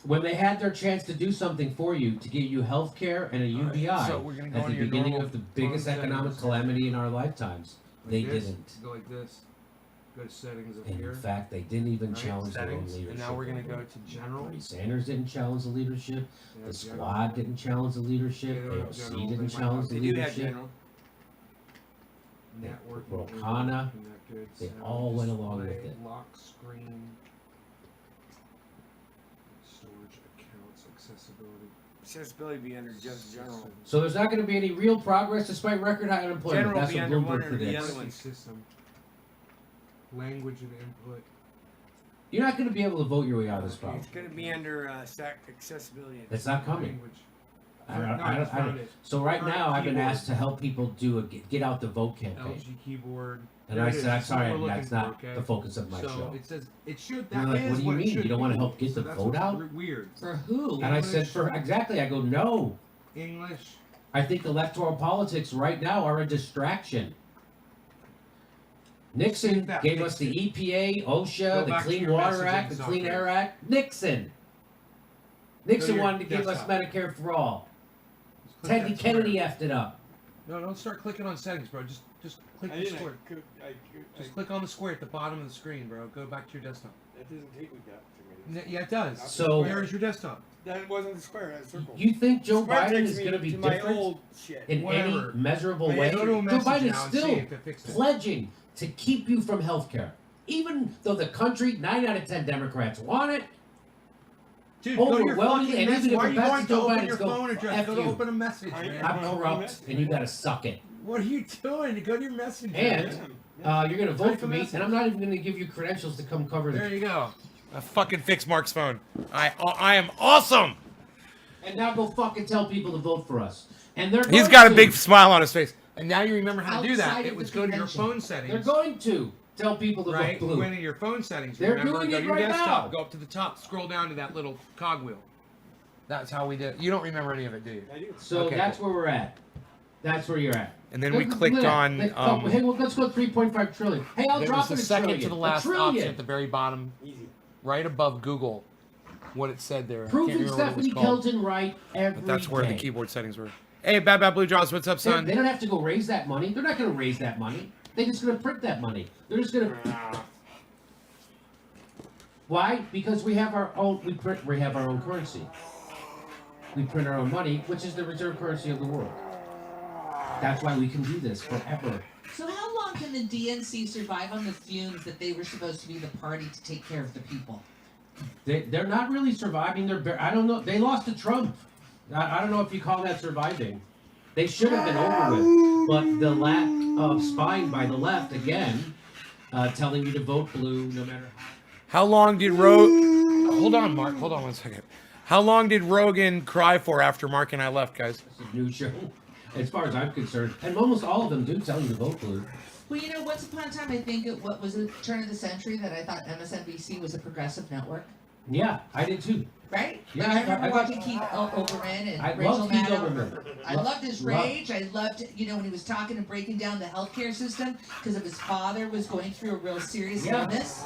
when they had their chance to do something for you, to get you health care and a UBI so we're gonna go at the into your beginning normal of the biggest phone economic settings. calamity in our lifetimes, they this, didn't. Go like this. Go to settings up And here. in fact, they didn't even Right, challenge their own Settings, leadership. and now we're gonna go to General. Bernie Sanders didn't challenge the leadership. Yeah, The general. squad didn't challenge the leadership. Yeah, AOC general, didn't they might challenge not- the they do have leadership. general. Network. Rokana, connected, they sound, all went along with display, it. Lock screen. Storage accounts accessibility. Accessibility be under just general. So there's not going to be any real progress despite record high unemployment. General That's be what under one Bloomberg or the predicts. other one. System. Language and input. You're not going to be able to vote your way out of this problem. It's going to be under accessibility. It's not coming. Language. I don't- No, I I don't- just I don't- found it. So right Current now, I've been keyboard. asked to help people do a get out the vote campaign, LG keyboard. and There I it is. said, "I'm That's what sorry, we're looking that's for, not okay? the focus of my So show." it says it should. You're That like, is "What do you it mean? You should don't wanna be." help get So the that's vote what's out? Weird. For who? And I said, "For exactly," I go, "No, English. I think electoral politics right now are a distraction." Nixon That gave fixed us the it. EPA, OSHA, Go the back to Clean your Water messaging Act, the Clean software. Air Act. Nixon to your wanted to give us desktop. Medicare for all. Click Teddy that Kennedy square. effed it up. No, don't start clicking on settings, bro. Just click the square. Just click on the square at the bottom of the screen, bro. Go back to your desktop. That doesn't take me that too many. Yeah, it does. So- where is your desktop? That wasn't the square. That's circle. You think Joe Square Biden takes is me going to be to my different old shit. in Whatever. any measurable Hey, way? go to a Joe message Biden is now and see still if it fixed it. pledging to keep you from health care. Even though the country, 9 out of 10 Democrats want it, Dude, go to your overwhelmingly, fucking and even message. if Why are it you going passes to Joe open Biden's your go, phone address? F Go to you. open a message, man. I'm corrupt, and you got to suck it. What are you doing? Go to your message. And you're going to vote Click for a me, message. and I'm not even going to give you credentials to come cover There the. you go. I fucking fixed Mark's phone. I am awesome. And now go fucking tell people to vote for us. And they're He's going got a to. big smile on his face. And now you remember how to do that. Outside It of was the go to your convention. phone settings. They're going to tell people to right. vote You blue. went into your phone settings. They're remember? doing go it to your right desktop. now. Go up to the top. Scroll down to that little cogwheel. That's how we did it. You don't remember any of it, do you? I do. So Okay, that's where we're at. That's where you're at. And then we Let's- clicked let- on. let- hey, well, let's go 3.5 trillion. Hey, I'll There drop was it the a second trillion. to the A last trillion. option at the very bottom, Easy. right above Google, what it said there. I can't Proving remember what it was Stephanie called. Kelton right every But that's where the day. keyboard settings were. Hey, Bad Bad Blue Jaws, what's up, They son? don't have to go raise that money. They're not going to raise that money. They're just going to print that money. They're just going to. Why? Because we have our own. We have our own currency. We print our own money, which is the reserve currency of the world. That's why we can do this forever. So how long can the DNC survive on the fumes that they were supposed to be the party to take care of the people? They're not really surviving. I don't know. They lost to Trump. I don't know if you call that surviving. They should have been over with. But the lack of spying by the left, again, telling you to vote blue no matter how. How long did Hold on, Mark. Hold on 1 second. How long did Rogan cry for after Mark and I left, guys? It's a new show, as far as I'm concerned. And almost all of them do tell you to vote blue. Well, you know, once upon a time, I think what was the turn of the century that I thought MSNBC was a progressive network. Yeah, I did too. Right? Yeah, I remember I watching got- Keith Olbermann I and Rachel love Keith Maddow. Olbermann. I loved his Love- rage. I loved, when he was talking and breaking down the healthcare system because of his father was going through a real serious Yeah. illness.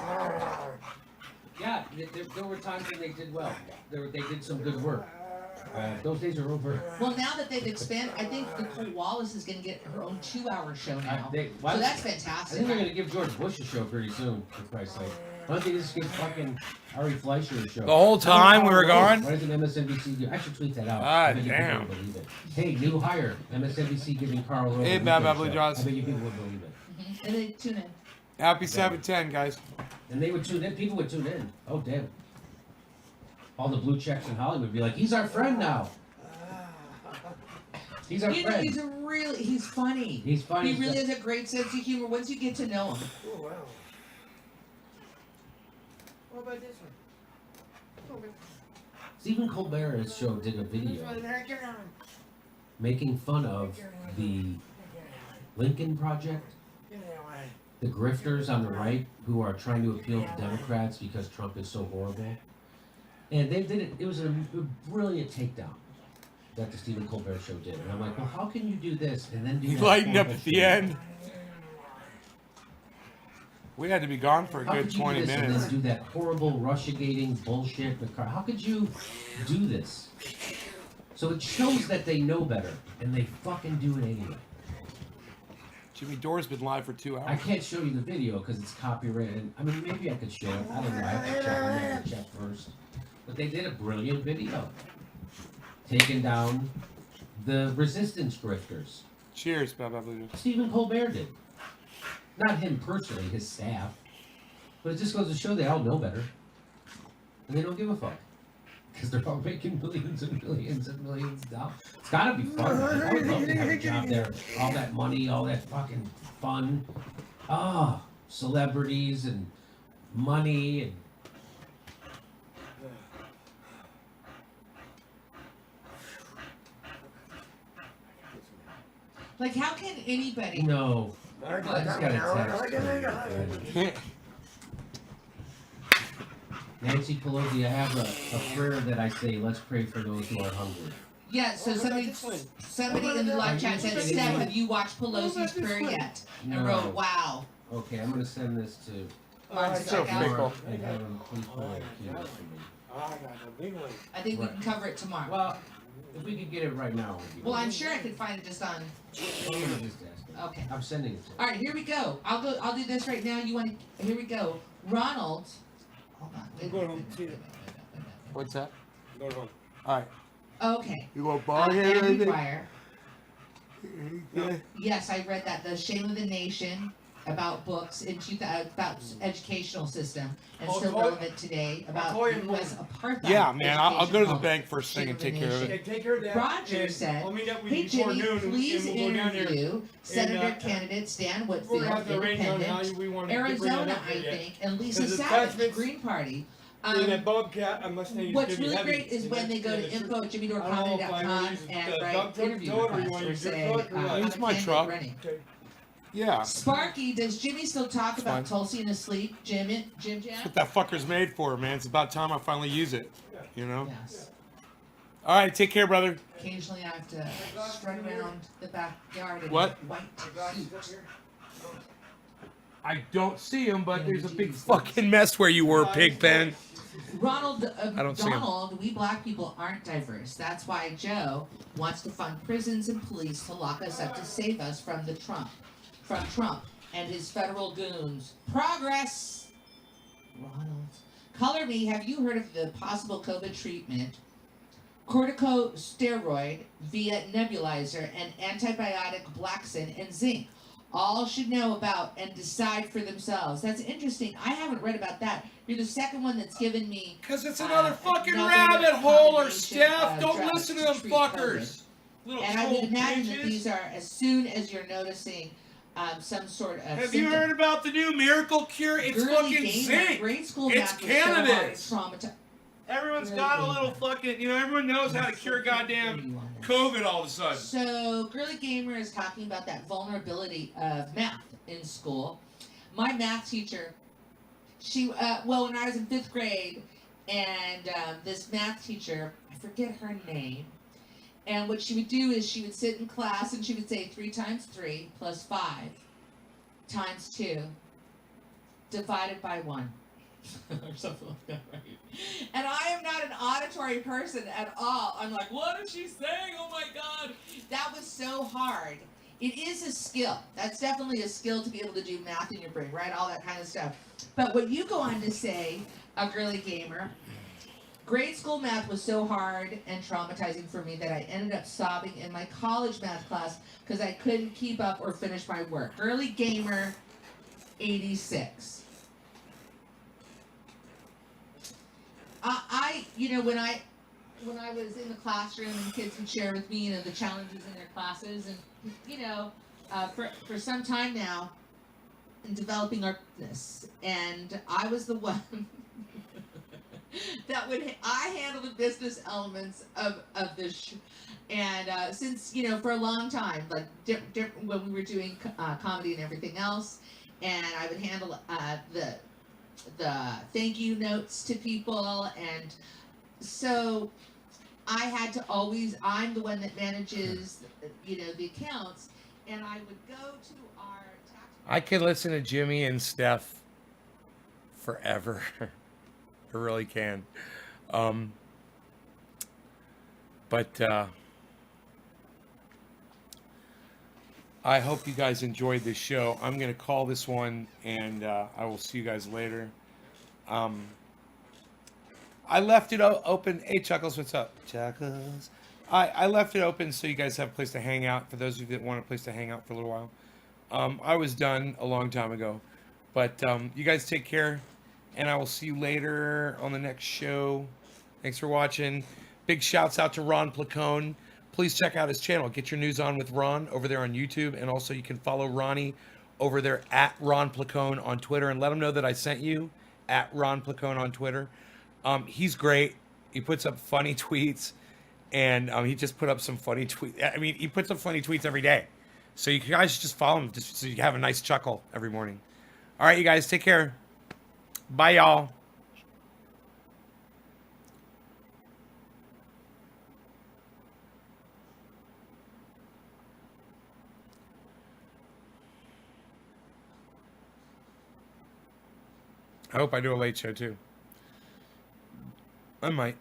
Yeah, there were times when they did well. They did some good work. Those days are over. Well, now that they've expanded, I think Nicole Wallace is going to get her own 2-hour show now. Why- So that's I fantastic. think they're gonna give George Bush a show pretty soon, for Christ's sake. Why don't they just give fucking Ari Fleischer a show? The whole time we were gone? Why doesn't MSNBC do? I should tweet that out. Ah, I bet you people damn. would believe it. Hey, new hire, MSNBC giving Carl Rove. Hey, a Bad weekend Bubbly show. Jaws. I bet you people would believe it. And they tune in. Happy 710, guys. And they would tune in. People would tune in. Oh damn. All the blue checks in Hollywood would be like, he's our friend now. He's our friend. He's funny. He's funny. He really has a great sense of humor once you get to know him. Oh, wow. What about this one? Oh, but- Stephen Colbert's show did a video making fun of the Lincoln Project, the grifters on the right who are trying to appeal to Democrats because Trump is so horrible. And they did it. It was a brilliant takedown that the Stephen Colbert show did. And I'm like, well, how can you do this and then do You that lightened up horrible at the shit? end. We had to be gone for a How good could you 20 do this and minutes. then do that horrible Russiagating bullshit? How could you do this? So it shows that they know better, and they fucking do it anyway. Jimmy Dore's been live for 2 I hours. can't show you the video because it's copyrighted. I mean, maybe I could show it. I don't know. I have to check. I'm gonna have to check first. But they did a brilliant video, taking down the resistance grifters. Cheers, Bad Bubbly. Stephen Colbert did. Not him personally, his staff. But it just goes to show they all know better. And they don't give a fuck. Because they're all making millions and millions and millions of dollars. It's gotta be fun. Right? I would love to have a job there. All that money, all that fucking fun. Celebrities and money and Like, how can anybody? no. I I just got a text. Nancy Pelosi, I have a prayer that I say, let's pray for those who are hungry. Yeah. So somebody in the live chat said, "Steph, have you watched Pelosi's prayer yet?" And No. wrote, "Wow." Okay, I'm gonna send this to Mark so Zuckerberg. fickle. and have him please pull it for me. I got a big one. I think we can cover it tomorrow. Well, if we could get it right now. it'd be Well, great. I'm sure I could find it just on. I'm gonna just ask him. Okay. I'm sending it to him. All right, here we go. I'll do this right now. You want to? Here we go. Ronald. Hold on. Wait, Go wait, home, wait, see wait, it. wait, wait, wait, What's that? Go home. All right. wait. Okay. You want Andrew Breyer. Yeah. Yes, I read that. The Shame of the Nation about books in about educational system and I'll still call- relevant today about call you the U.S. apartheid. Yeah, man. I'll go to the education bank first thing Shame and of the take care of Nation. it. Okay, take care of that. Roger and said, I'll meet up with Hey you before Jimmy, noon, please and we'll go down there. interview Senator and, candidate Stan We're gonna have Whitfield, to arrange on how independent, we want to bring that Arizona, up I there yet. think, and Lisa Because Savage, attachments Green Party. And that Bobcat, I must say, is What's gonna be really heavy. great is And when they go to that's- info at I don't know if I jimmydorcomedy.com wanna use and the write dump truck interview to do it, or you requests wanna or use your say, truck, or what? I'm Use a my candidate truck. running. Okay. Yeah. Sparky, does Jimmy still talk about Fine. Tulsi in his sleep? Jim Jam? That's what that fucker's made for, man. It's about time I finally use it. You know? Yes. All right. Take care, brother. Occasionally I have to strut around the backyard in What? a white suit. I don't see him, but there's a big fucking mess where you were, Pigpen. Ronald, I don't see him. Donald, we black people aren't diverse. That's why Joe wants to fund prisons and police to lock us up to save us from Trump and his federal goons. Progress. Ronald, color me. Have you heard of the possible COVID treatment? Corticosteroid via nebulizer and antibiotic Blaxin and zinc. All should know about and decide for themselves. That's interesting. I haven't read about that. You're the second one that's given me. Because it's another fucking another rabbit hole or combination Steph. of Don't drugs listen to to them treat fuckers. Little And I would troll imagine that bitches. these are as soon as you're noticing some sort of. Have you heard about the new miracle cure? It's fucking zinc. Grade school It's math was so hard, cannabis. traumatized. Everyone's got a little fucking, everyone knows how to cure goddamn COVID all of a sudden. So, Girly Gamer is talking about that vulnerability of math in school. My math teacher, when I was in 5th grade, and this math teacher, I forget her name, and what she would do is she would sit in class and she would say 3 times 3 plus 5 times 2 divided by 1. Or something like that, right? And I am not an auditory person at all. I'm like, what is she saying? Oh my God. That was so hard. It is a skill. That's definitely a skill to be able to do math in your brain, right? All that kind of stuff. But what you go on to say, a girly gamer, grade school math was so hard and traumatizing for me that I ended up sobbing in my college math class because I couldn't keep up or finish my work. Girly gamer, 86. When I was in the classroom and kids would share with me, the challenges in their classes, and for some time now, in developing our business, and I was the one that I handle the business elements of this, and since for a long time, like when we were doing comedy and everything else, and I would handle the thank you notes to people, and so I had to I'm the one that manages the accounts, and I would go to our tax. I could listen to Jimmy and Steph forever. I really can. But I hope you guys enjoyed this show. I'm going to call this one, and I will see you guys later. I left it open. Hey, Chuckles, what's up? Chuckles. I left it open so you guys have a place to hang out. For those of you that want a place to hang out for a little while. I was done a long time ago. But you guys take care, and I will see you later on the next show. Thanks for watching. Big shouts out to Ron Placone. Please check out his channel. Get your news on with Ron over there on YouTube. And also you can follow Ronnie over there at Ron Placone on Twitter. And let him know that I sent you at Ron Placone on Twitter. He's great. He puts up funny tweets. And he just put up some funny tweets. I mean, he puts up funny tweets every day. So you guys just follow him just so you have a nice chuckle every morning. All right, you guys. Take care. Bye, y'all. I hope I do a late show too. I might.